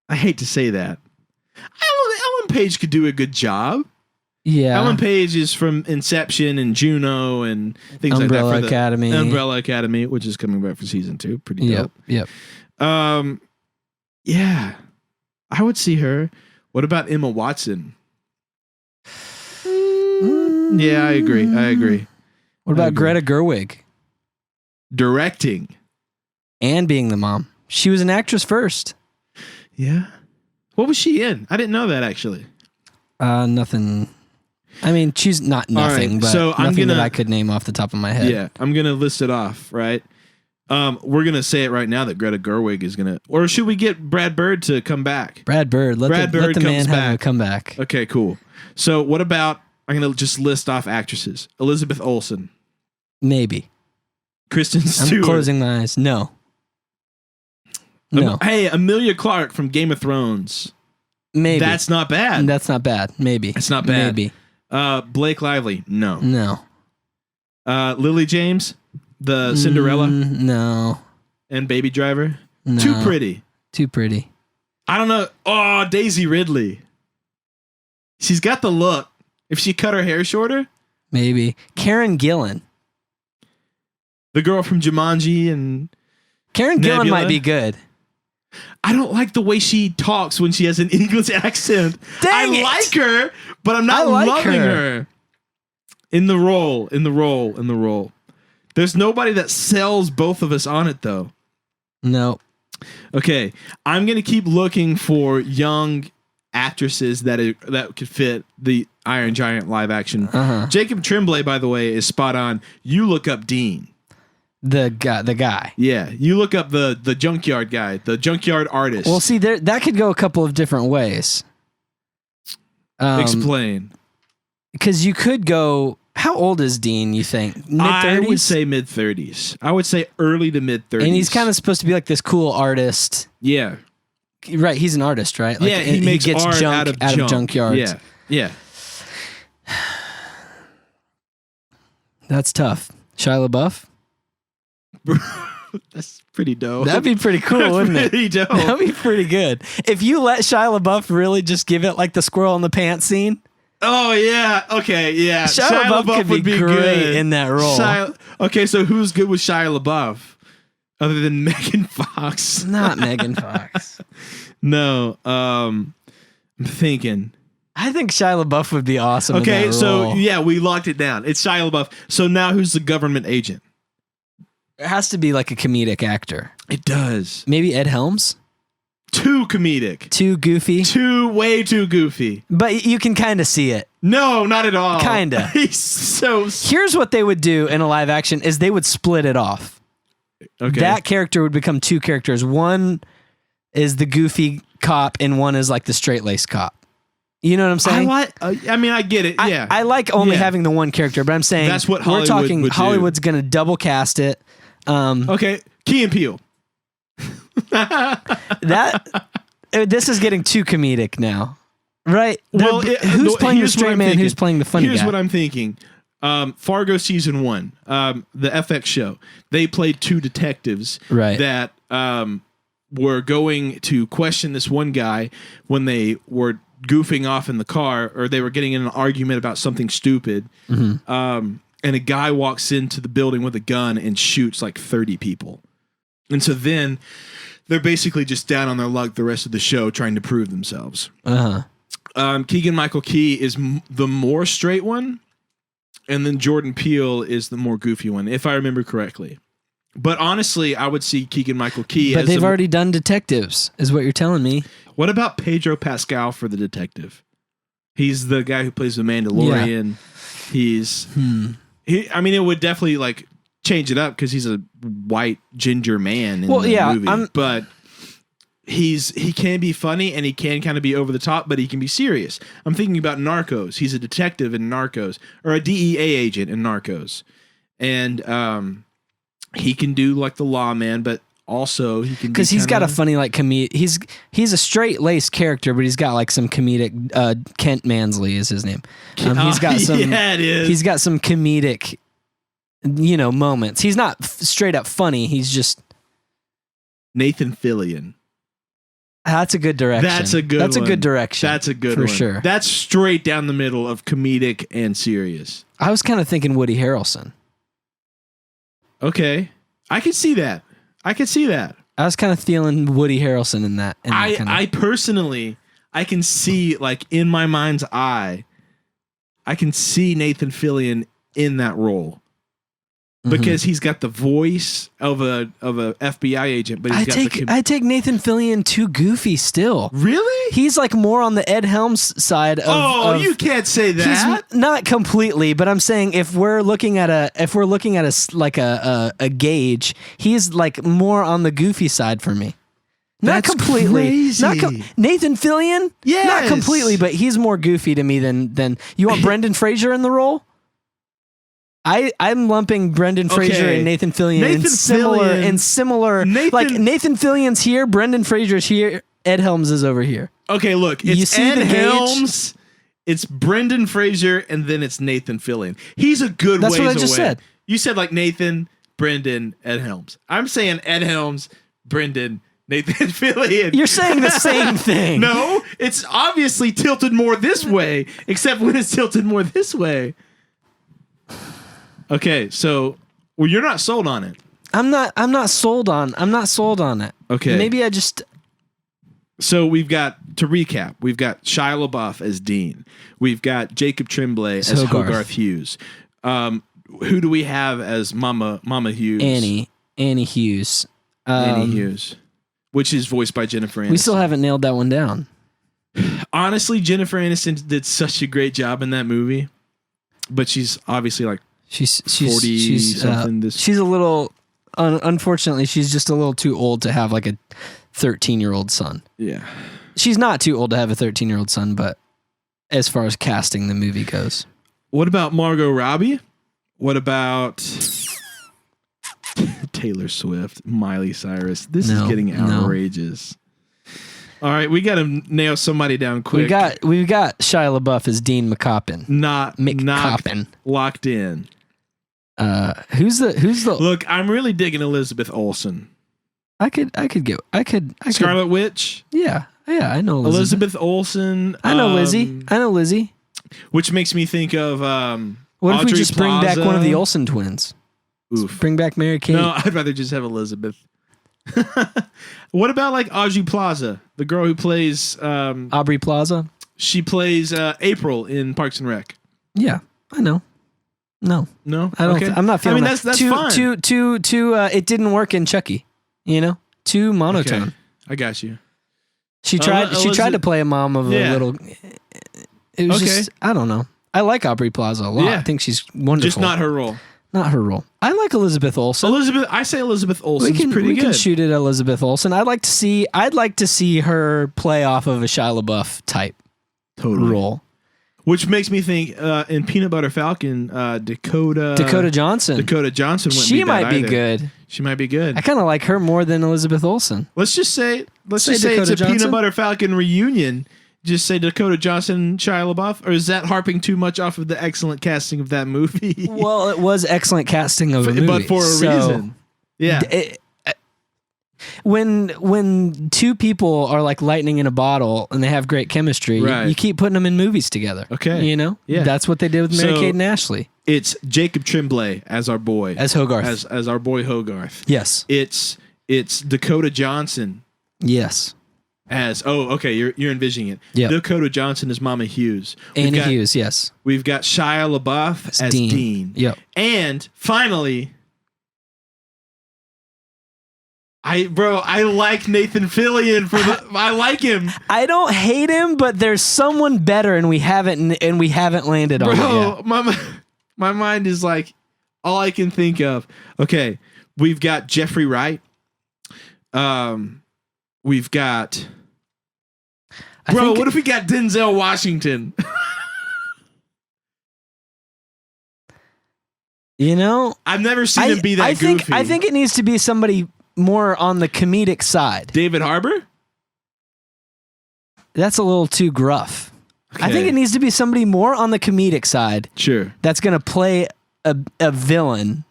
I hate to say that. Ellen Page could do a good job. Yeah. Ellen Page is from Inception and Juno and things Umbrella like that. Academy. Umbrella Academy, which is coming back for season 2. Pretty dope. Yep. Yeah. I would see her. What about Emma Watson? Yeah, I agree. What about Greta Gerwig? Directing. And being the mom. She was an actress first. Yeah. What was she in? I didn't know that, actually. Nothing. I mean, she's not nothing, right, but so nothing that I could name off the top of my head. Yeah, I'm going to list it off, right? We're going to say it right now that Greta Gerwig is going to... Or should we get Brad Bird to come back? Brad Bird. Let the man have a comeback. Okay, cool. So what about... I'm going to just list off actresses. Elizabeth Olsen. Maybe. Kristen Stewart. I'm closing my eyes. No. Hey, Emilia Clarke from Game of Thrones. Maybe. That's not bad. That's not bad. Maybe. It's not bad. Maybe. Blake Lively. No. No. Lily James, the Cinderella. No. And Baby Driver. No. Too pretty. Too pretty. I don't know. Oh, Daisy Ridley. She's got the look. If she cut her hair shorter. Maybe. Karen Gillan. The girl from Jumanji and Karen Gillan Nebula. might be good. I don't like the way she talks when she has an English accent. Dang I it. like her, but I'm not loving her. In the role. There's nobody that sells both of us on it, though. No. Okay, I'm going to keep looking for young actresses that could fit the Iron Giant live action. Jacob Tremblay, by the way, is spot on. You look up Dean. The guy. Yeah, you look up the junkyard guy, the junkyard artist. Well, see, that could go a couple of different ways. Explain. Because you could go... How old is Dean, you think? Mid-30s? I would say mid-30s. I would say early to mid-30s. And he's kind of supposed to be like this cool artist. Yeah. Right, he's an artist, right? Like, yeah, he makes gets art junk out of junkyards. Yeah. That's tough. Shia LaBeouf? That's pretty dope. That'd be pretty cool, wouldn't it? Pretty dope. That'd be pretty good. If you let Shia LaBeouf really just give it like the squirrel in the pants scene. Oh, yeah. Okay, yeah. Shia LaBeouf could would be great good in that role. Okay, so who's good with Shia LaBeouf? Other than Megan Fox. Not Megan Fox. No. I'm thinking. I think Shia LaBeouf would be awesome in Okay, that so role. yeah, we locked it down. It's Shia LaBeouf. So now who's the government agent? It has to be like a comedic actor. It does. Maybe Ed Helms? Too comedic. Too goofy? Way too goofy. But you can kind of see it. No, not at all. Kinda. He's so... Here's what they would do in a live action is they would split it off. Okay. That character would become two characters. One is the goofy cop and one is like the straight-laced cop. You know what I'm saying? I mean, I get it. Yeah. I like only having the one character, but I'm saying that's what we're talking would do. Hollywood's going to double cast it. Okay, Key and Peele. This is getting too comedic now. Right? Well, who's playing the straight man? Who's playing the funny guy? Here's what I'm thinking. Fargo season 1, the FX show. They played two detectives that were going to question this one guy when they were goofing off in the car, or they were getting in an argument about something stupid. And a guy walks into the building with a gun and shoots like 30 people. And so then they're basically just down on their luck the rest of the show trying to prove themselves. Keegan-Michael Key is the more straight one, and then Jordan Peele is the more goofy one, if I remember correctly. But honestly, I would see Keegan-Michael Key But they've already done detectives, is what you're telling me. What about Pedro Pascal for the detective? He's the guy who plays the Mandalorian. Yeah. I mean, it would definitely like change it up because he's a white ginger man in the movie. But he can be funny and he can kind of be over the top, but he can be serious. I'm thinking about Narcos. He's a detective in Narcos, or a DEA agent in Narcos. And he can do like the lawman, but also he can because he's got a funny like comedic. He's a straight laced character, but he's got like some comedic. Kent Mansley is his name. He's got some. Yeah, it is. He's got some comedic, moments. He's not straight up funny. He's just Nathan Fillion. That's a good direction. That's a good That's one. a good direction. That's a good for one. sure. That's straight down the middle of comedic and serious. I was kind of thinking Woody Harrelson. Okay. I can see that. I was kind of feeling Woody Harrelson in that. I personally, I can see, like, in my mind's eye, I can see Nathan Fillion in that role. Because he's got the voice of a FBI agent, but I take Nathan Fillion too goofy still. Really? He's like more on the Ed Helms side of you can't say that. He's not completely, but I'm saying if we're looking at a gauge, he's like more on the goofy side for me. Not That's completely. crazy. Nathan Fillion? Yes. Not completely, but he's more goofy to me than you want Brendan Fraser in the role? I'm lumping Brendan Fraser and Nathan Fillion in similar. Like Nathan Fillion's here, Brendan Fraser's here, Ed Helms is over here. Okay, look, it's You see Ed the gauge? Helms, it's Brendan Fraser, and then it's Nathan Fillion. He's a good That's ways what I just away. said. You said like Nathan, Brendan, Ed Helms. I'm saying Ed Helms, Brendan, Nathan Fillion. You're saying the same thing. No, it's obviously tilted more this way, except when it's tilted more this way. Okay, so you're not sold on it. I'm not sold on it. Okay. Maybe I just So we've got, to recap, we've got Shia LaBeouf as Dean. We've got Jacob Tremblay as Hogarth Hughes. Who do we have as Mama Hughes? Annie Hughes. Annie Hughes, which is voiced by Jennifer Aniston. We still haven't nailed that one down. Honestly, Jennifer Aniston did such a great job in that movie, but she's obviously like She's 40 something. She's a little. Unfortunately, she's just a little too old to have like a 13-year-old son. Yeah, she's not too old to have a 13-year-old son, but as far as casting the movie goes, what about Margot Robbie? What about Taylor Swift, Miley Cyrus? This is getting outrageous. All right, we got to nail somebody down quick. We've got Shia LaBeouf as Dean McCoppin. Not locked in. Who's the Look, I'm really digging Elizabeth Olsen. I could Scarlet Witch. Yeah, I know Elizabeth Olsen. I know Lizzie. Which makes me think of what if we Audrey just Plaza. bring back one of the Olsen twins? Oof. Bring back Mary Kate. No, I'd rather just have Elizabeth. What about like Audrey Plaza, the girl who plays Aubrey Plaza? She plays April in Parks and Rec. Yeah, I know. No, I don't. Okay. I'm not feeling. I mean, that's fine. Too. It didn't work in Chucky. You know, too monotone. Okay. I got you. She tried. She tried to play a mom of a little. It was just. I don't know. I like Aubrey Plaza a lot. Yeah. I think she's wonderful. Just not her role. Not her role. I like Elizabeth Olsen. I say Elizabeth Olsen's pretty good. We can shoot at Elizabeth Olsen. I'd like to see her play off of a Shia LaBeouf type role. Which makes me think in Peanut Butter Falcon, Dakota Johnson. She might be good. She might be good. I kind of like her more than Elizabeth Olsen. Let's just say it's a Peanut Butter Falcon reunion. Just say Dakota Johnson, Shia LaBeouf, or is that harping too much off of the excellent casting of that movie? Well, it was excellent casting of a movie, but for a reason. Yeah. When two people are like lightning in a bottle and they have great chemistry, you keep putting them in movies together. Okay. You know? Yeah. That's what they did with Mary-Kate and Ashley. It's Jacob Tremblay as our boy. As Hogarth. As our boy Hogarth. Yes. It's Dakota Johnson. Yes. You're envisioning it. Yep. Dakota Johnson is Mama Hughes. Annie Hughes, yes. We've got Shia LaBeouf as Dean. Yep. And finally, I like Nathan Fillion I like him. I don't hate him, but there's someone better, and we haven't landed on it yet. My mind is like all I can think of. Okay, we've got Jeffrey Wright. We've got. What if we got Denzel Washington? You know, I've never seen him be that goofy. I think it needs to be somebody more on the comedic side. David Harbour? That's a little too gruff. Okay. I think it needs to be somebody more on the comedic side. Sure. That's going to play a villain.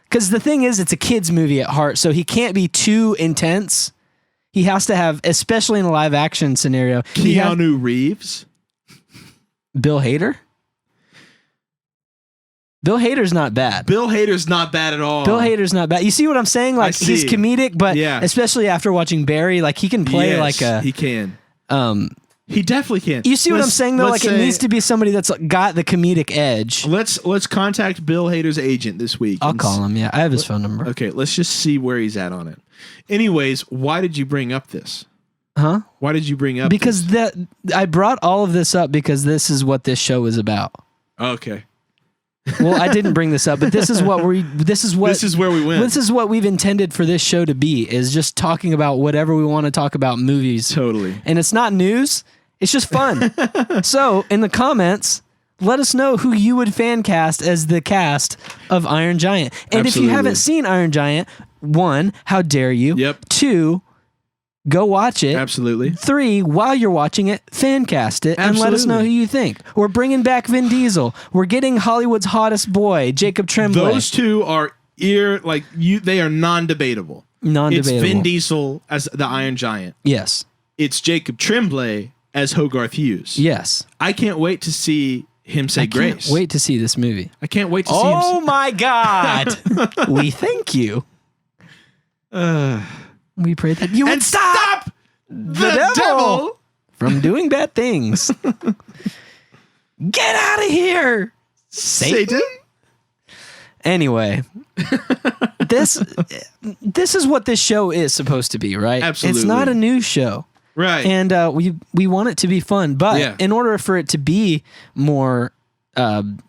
Because the thing is, it's a kid's movie at heart, so he can't be too intense. He has to have, especially in a live action scenario. Keanu Reeves. Bill Hader? Bill Hader's not bad. Bill Hader's not bad at all. Bill Hader's not bad. You see what I'm saying? Like, he's comedic, but especially after watching Barry, like, he can play he can. He definitely can. You see what I'm saying, though? Like, it needs to be somebody that's got the comedic edge. Let's contact Bill Hader's agent this week. I'll call him, I have his phone number. Okay, let's just see where he's at on it. Anyways, why did you bring up this? Huh? Why did you bring up because this? I brought all of this up because this is what this show is about. Okay. Well, I didn't bring this up, but this is where we went. This is what we've intended for this show to be, is just talking about whatever we want to talk about movies. Totally. And it's not news. It's just fun. So in the comments, let us know who you would fan cast as the cast of Iron Giant. And if you haven't seen Iron Giant, 1, how dare you? Yep. 2, go watch it. Absolutely. 3, while you're watching it, fan cast it and let us know who you think. We're bringing back Vin Diesel. We're getting Hollywood's hottest boy, Jacob Tremblay. Those two are they are non-debatable. It's Vin Diesel as the Iron Giant. Yes. It's Jacob Tremblay as Hogarth Hughes. Yes. I can't wait to see him say grace. I can't wait to see this movie. I can't wait to see him. Oh my God. We thank you. We pray that you would stop the devil from doing bad things. Get out of here, Satan. Anyway, this is what this show is supposed to be, right? Absolutely. It's not a news show. Right. And we want it to be fun, but in order for it to be more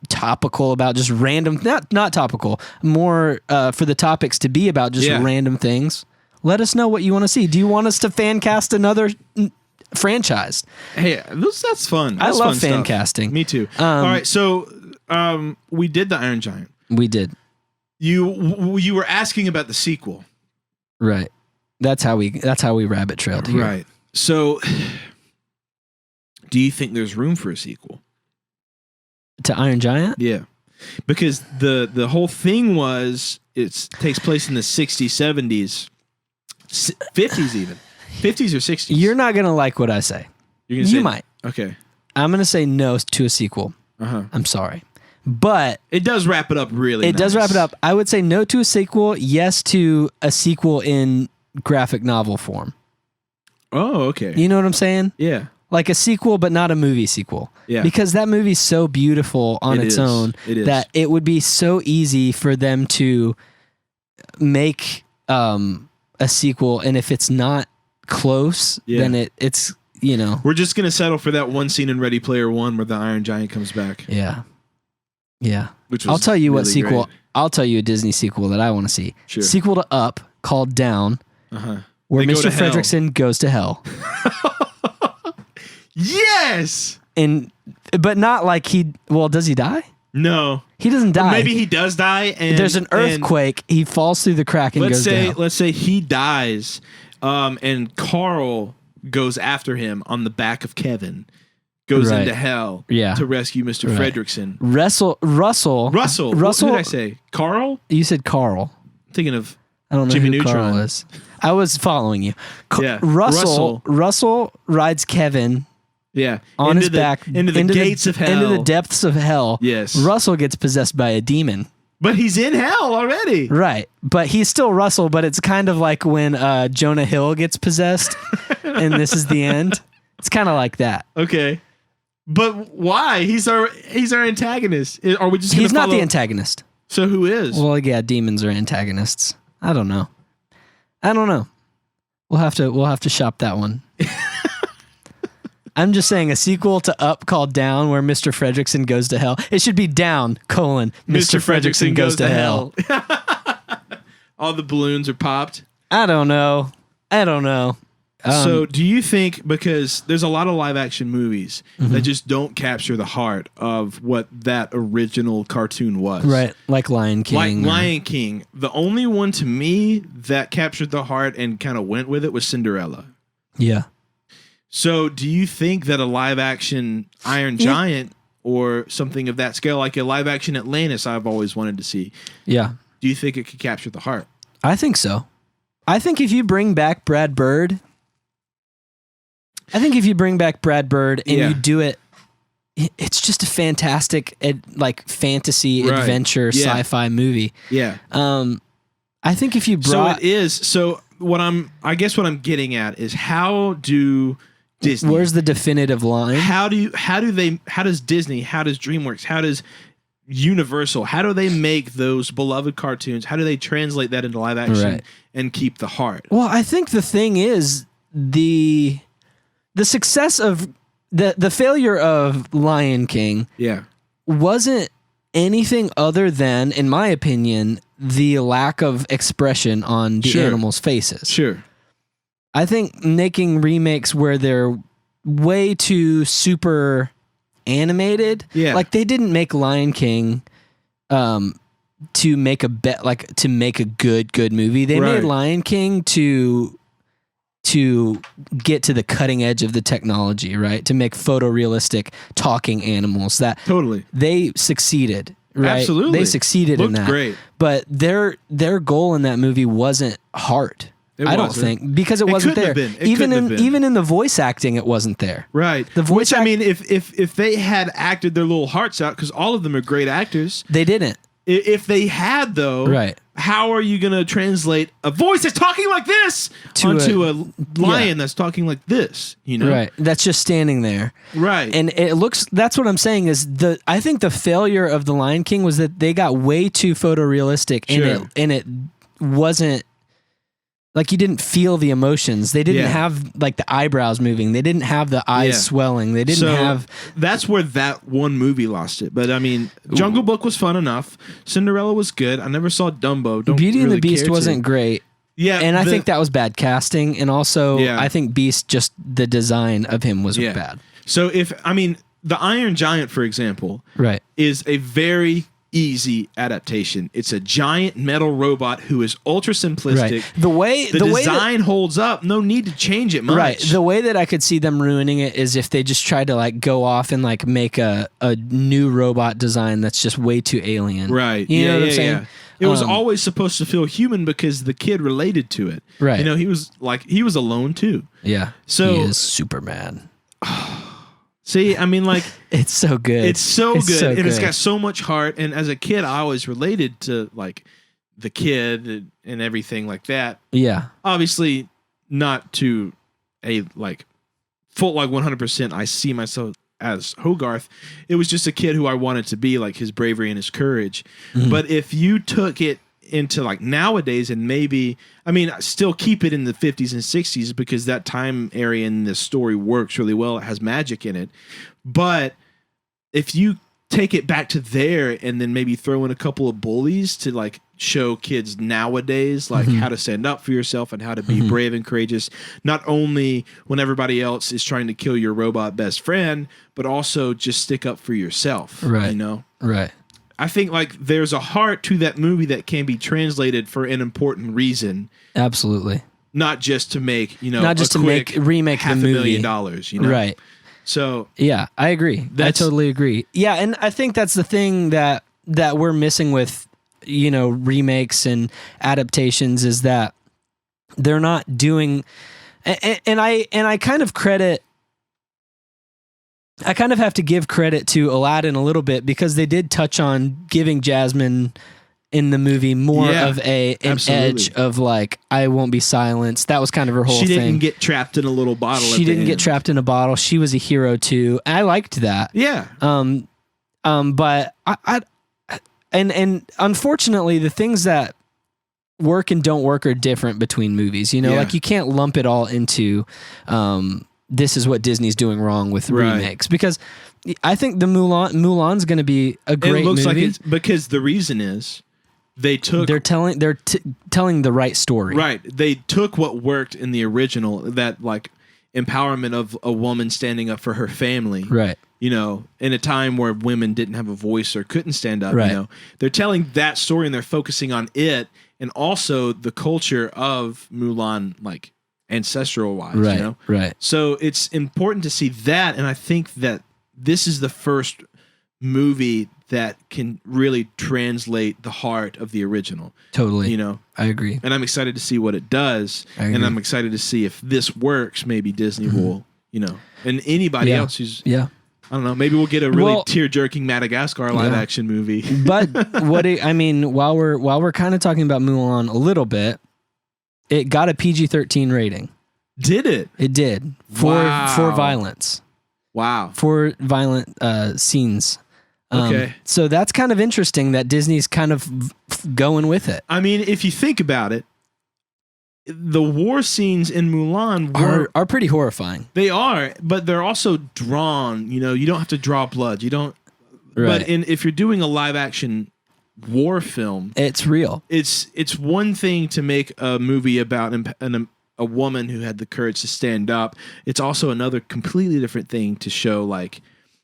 topical about just random, not topical, more for the topics to be about just random things, let us know what you want to see. Do you want us to fan cast another franchise? Hey, that's fun. That's I love fun fan stuff. casting. Me too. All right, so we did the Iron Giant. We did. You were asking about the sequel, right? That's how we rabbit trailed here. Right. So, do you think there's room for a sequel to Iron Giant? Yeah, because the whole thing was it takes place in the 60s, 70s, 50s even, 50s or 60s. You're not gonna like what I say. You might. Okay. I'm gonna say no to a sequel. I'm sorry, but it does wrap it up really. It does wrap it up. I would say no to a sequel. Yes to a sequel in graphic novel form. Oh, okay. You know what I'm saying? Yeah. Like a sequel, but not a movie sequel. Yeah. Because that movie's so beautiful on its own that it would be so easy for them to make a sequel. And if it's not close, then it's, you know. We're just going to settle for that one scene in Ready Player One where the Iron Giant comes back. Yeah. Yeah. I'll tell you what really sequel. Great. I'll tell you a Disney sequel that I want to see. Sure. Sequel to Up called Down. Where Mr. Fredricksen goes to hell. Yes! But not like does he die? No. He doesn't die. Maybe he does die and there's an earthquake, he falls through the crack and goes to hell. Let's say he dies, and Carl goes after him on the back of Kevin. Goes into hell to rescue Mr. Fredricksen. Russell. What did I say? Carl? You said Carl. I'm thinking of I don't know Jimmy who Neutron. Carl is. I was following you. Yeah. Russell rides Kevin on his back into the gates of hell. Into the depths of hell. Yes. Russell gets possessed by a demon. But he's in hell already. Right. But he's still Russell, but it's kind of like when Jonah Hill gets possessed and this is the end. It's kind of like that. Okay. But why? He's our antagonist. Are we just He's not the antagonist. So who is? Well, yeah, demons are antagonists. I don't know. We'll have to shop that one. I'm just saying a sequel to Up called Down where Mr. Fredricksen goes to hell. It should be Down, Mr. Fredricksen goes to hell. All the balloons are popped. I don't know. So do you think, because there's a lot of live action movies that just don't capture the heart of what that original cartoon was. Right. Like Lion King. Lion King. The only one to me that captured the heart and kind of went with it was Cinderella. Yeah. So do you think that a live action Iron Giant or something of that scale, like a live action Atlantis I've always wanted to see. Yeah. Do you think it could capture the heart? I think so. I think if you bring back Brad Bird I think if you bring back Brad Bird and Yeah. you do it, it's just a fantastic like fantasy Right. adventure Yeah. sci-fi movie. Yeah. I think if you So brought it is. So I guess what I'm getting at is how do Disney? where's the definitive line? How does Disney? How does DreamWorks? How does Universal? How do they make those beloved cartoons? How do they translate that into live action Right. and keep the heart? Well, I think the thing is the success of the failure of Lion King Yeah. wasn't anything other than, in my opinion, the lack of expression on the Sure. animals' faces. Sure. I think making remakes where they're way too super animated. Yeah. Like they didn't make Lion King to make a good movie. They Right. made Lion King to get to the cutting edge of the technology, right? To make photorealistic talking animals that Totally. they succeeded, right? Absolutely. They succeeded in Looked that. great. But their goal in that movie wasn't heart. It I don't wasn't. think because it wasn't couldn't there. have been. It couldn't have been. Even in the voice acting, it wasn't there. Right. The voice Which I act- mean, if they had acted their little hearts out, because all of them are great actors. They didn't. If they had though, Right. How are you going to translate a voice that's talking like this To onto a- a lion that's talking like this? You know. Right. That's just standing there. Right. And it looks, that's what I'm saying is I think the failure of The Lion King was that they got way too photorealistic Sure. and it wasn't like you didn't feel the emotions. They didn't Yeah. have like the eyebrows moving. They didn't have the eyes Yeah. swelling. They didn't so have. that's where that one movie lost it. But I mean, Jungle Book was fun enough. Cinderella was good. I never saw Dumbo. Don't Beauty and really the Beast care to. wasn't great. Yeah, And I think that was bad casting. And also, Yeah. I think Beast, just the design of him was Yeah. bad. So the Iron Giant, for example, Right. is a very easy adaptation. It's a giant metal robot who is ultra simplistic. Right. The way The way that- design holds up. No need to change it much. Right. The way that I could see them ruining it is if they just tried to like go off and like make a new robot design that's just way too alien. Right. You know what I'm saying? It was always supposed to feel human because the kid related to it. Right. You know, he was alone too. Yeah. So- he is Superman. See, I mean, like, It's so good. it's so good. so And it's good. got so much heart. And as a kid, I always related to like the kid and everything like that. Yeah. Obviously, not to a like full like 100%. I see myself as Hogarth. It was just a kid who I wanted to be, like his bravery and his courage. Mm-hmm. But if you took it into like nowadays and maybe, I mean, still keep it in the 50s and 60s because that time area in this story works really well. It has magic in it. But if you take it back to there and then maybe throw in a couple of bullies to like show kids nowadays like how to stand up for yourself and how to be brave and courageous, not only when everybody else is trying to kill your robot best friend, but also just stick up for yourself. Right. You know? Right. I think like there's a heart to that movie that can be translated for an important reason, Absolutely. not just to make, you know, Not just a to quick remake the movie. $500,000, you know? Right. So Yeah, I agree. I That's- totally agree. Yeah, and I think that's the thing that we're missing with, you know, remakes and adaptations is that they're not doing and I kind of credit I kind of have to give credit to Aladdin a little bit because they did touch on giving Jasmine in the movie more Yeah, of an absolutely. edge of like I won't be silenced. That was kind of her whole she thing. didn't get trapped in a little bottle. She didn't get trapped in a bottle. She was a hero too. I liked that. Yeah. But I and unfortunately the things that work and don't work are different between movies. You know, Yeah. like you can't lump it all into this is what Disney's doing wrong with Right. remakes because I think the Mulan's going to be a great It looks movie. like it's because the reason is they took They're telling the right story. right. They took what worked in the original, that like empowerment of a woman standing up for her family. Right. You know, in a time where women didn't have a voice or couldn't stand up, Right. you know. They're telling that story and they're focusing on it and also the culture of Mulan, like ancestral wise, Right. you know. Right. So it's important to see that, and I think that this is the first movie that can really translate the heart of the original, Totally. you know. I agree. And I'm excited to see what it does, I and agree. I'm excited to see if this works. Maybe Disney will, and anybody else who's I don't know. Maybe we'll get a really tear-jerking Madagascar live-action movie. But while we're kind of talking about Mulan a little bit, it got a PG-13 rating. Did it? It did for violence. Wow. For violent scenes. Okay. So that's kind of interesting that Disney's kind of going with it. I mean, if you think about it, the war scenes in Mulan are pretty horrifying. They are, but they're also drawn. You don't have to draw blood. You don't. Right. But if you're doing a live action war film, it's real. It's one thing to make a movie about a woman who had the courage to stand up. It's also another completely different thing to show like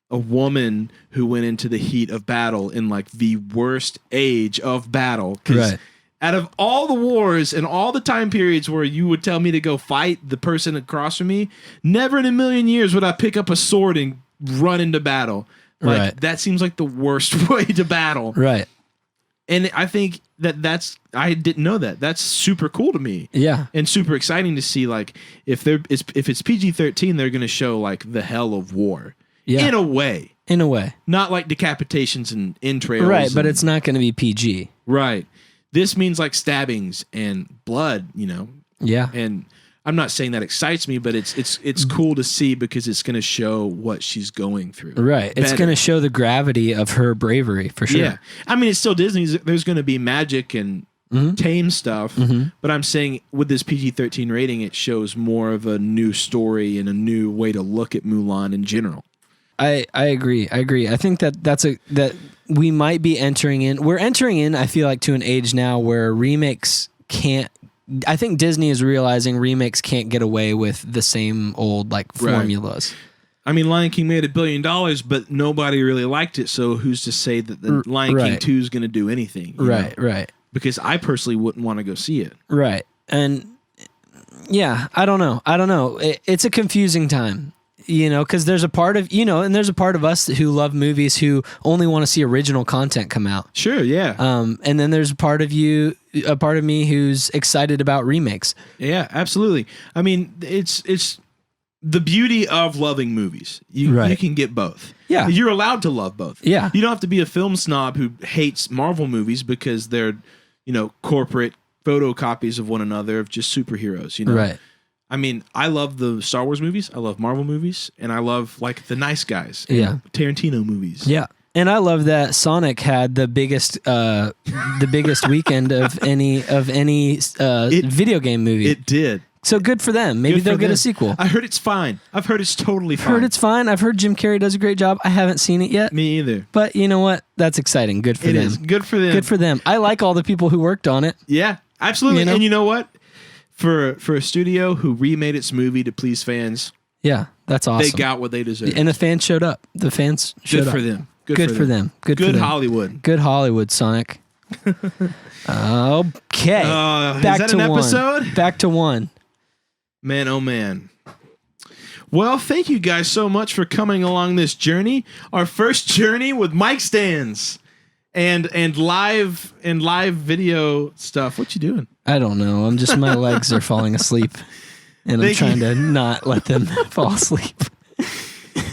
a woman who went into the heat of battle in like the worst age of battle. Right. Out of all the wars and all the time periods where you would tell me to go fight the person across from me, never in a million years would I pick up a sword and run into battle. Like that seems like the worst way to battle. Right. And I think I didn't know that. That's super cool to me. Yeah. And super exciting to see like if it's PG-13, they're going to show like the hell of war. Yeah. In a way. Not like decapitations and entrails. Right, but it's not going to be PG. Right. This means like stabbings and blood, Yeah. And I'm not saying that excites me, but it's cool to see because it's going to show what she's going through. Right. It's going to show the gravity of her bravery for sure. Yeah. I mean, it's still Disney. There's going to be magic and tame stuff, but I'm saying with this PG-13 rating, it shows more of a new story and a new way to look at Mulan in general. I agree. I think that we might be entering in. We're entering in, I feel like, to an age now where remakes can't. I think Disney is realizing remakes can't get away with the same old like formulas. I mean, Lion King made $1 billion, but nobody really liked it. So who's to say that the Lion King 2 is going to do anything? Right. Because I personally wouldn't want to go see it. Right. And yeah, I don't know. It's a confusing time. Because there's a part of, and there's a part of us who love movies who only want to see original content come out. Sure, yeah. And then there's a part of me who's excited about remakes. Yeah, absolutely. I mean, it's the beauty of loving movies. You can get both. Yeah. You're allowed to love both. Yeah. You don't have to be a film snob who hates Marvel movies because they're, corporate photocopies of one another of just superheroes, Right. I mean, I love the Star Wars movies. I love Marvel movies, and I love like the Nice Guys. And Tarantino movies. Yeah, and I love that Sonic had the biggest weekend of any video game movie. It did. So good for them. Maybe they'll get a sequel. I heard it's fine. I've heard it's totally fine. Heard it's fine. I've heard Jim Carrey does a great job. I haven't seen it yet. Me either. But you know what? That's exciting. Good for them. It is. Good for them. Good for them. I like all the people who worked on it. Yeah, absolutely. And you know what? For a studio who remade its movie to please fans, yeah, that's awesome. They got what they deserved, and the fans showed up. The fans showed up. Good for them. Good for them. Good Hollywood. Good Hollywood, Sonic. Okay, back is that to an episode. Back to one. Man, oh man. Well, thank you guys so much for coming along this journey. Our first journey with mic stands and live video stuff. What you doing? I don't know. I'm just, my legs are falling asleep and I'm trying to not let them fall asleep.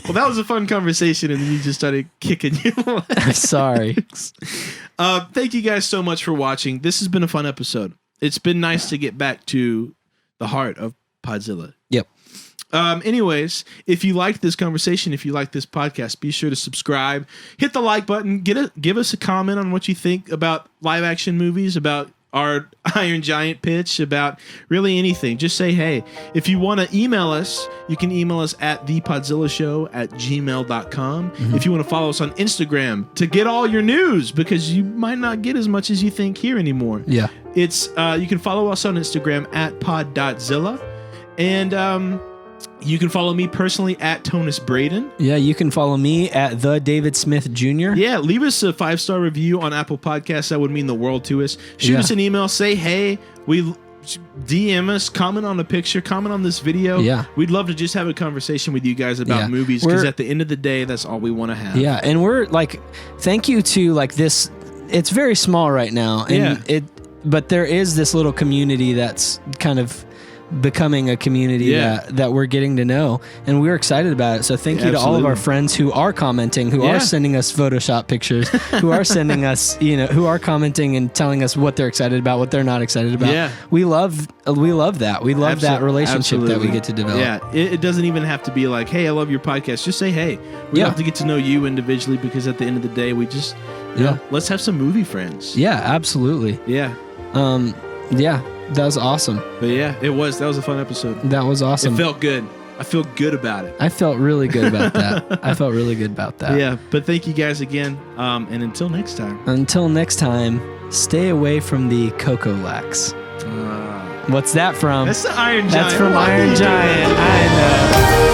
Well, that was a fun conversation and then you just started kicking your legs. I'm sorry. Thank you guys so much for watching. This has been a fun episode. It's been nice to get back to the heart of Podzilla. Yep. Anyways, if you liked this conversation, if you like this podcast, be sure to subscribe, hit the like button, give us a comment on what you think about live action movies, about our Iron Giant pitch, about really anything. Just say hey. If you want to email us, you can email us at thepodzillashow@gmail.com. If you want to follow us on Instagram to get all your news, because you might not get as much as you think here anymore. Yeah. It's you can follow us on Instagram at pod.zilla. And you can follow me personally at Tonus Braden. Yeah, you can follow me at the David Smith Jr. Yeah, leave us a 5-star review on Apple Podcasts. That would mean the world to us. Shoot us an email. Say hey. DM us. Comment on the picture. Comment on this video. Yeah, we'd love to just have a conversation with you guys about movies, because at the end of the day, that's all we want to have. Yeah, and we're like, thank you to like this. It's very small right now, and but there is this little community that's kind of becoming a community that we're getting to know, and we're excited about it. So thank you to all of our friends who are commenting, who are sending us Photoshop pictures, who are sending us, who are commenting and telling us what they're excited about, what they're not excited about. Yeah. We love that. We love that relationship that we get to develop. Yeah, it doesn't even have to be like, hey, I love your podcast. Just say, hey, we have to get to know you individually, because at the end of the day, we just, let's have some movie friends. Yeah, absolutely. Yeah. That was awesome. But yeah, that was a fun episode. That was awesome. It felt good. I feel good about it. I felt really good about that. Yeah, but thank you guys again. And until next time. Until next time, stay away from the Cocoa Lax. What's that from? That's the Iron Giant. That's from Iron Giant. I know.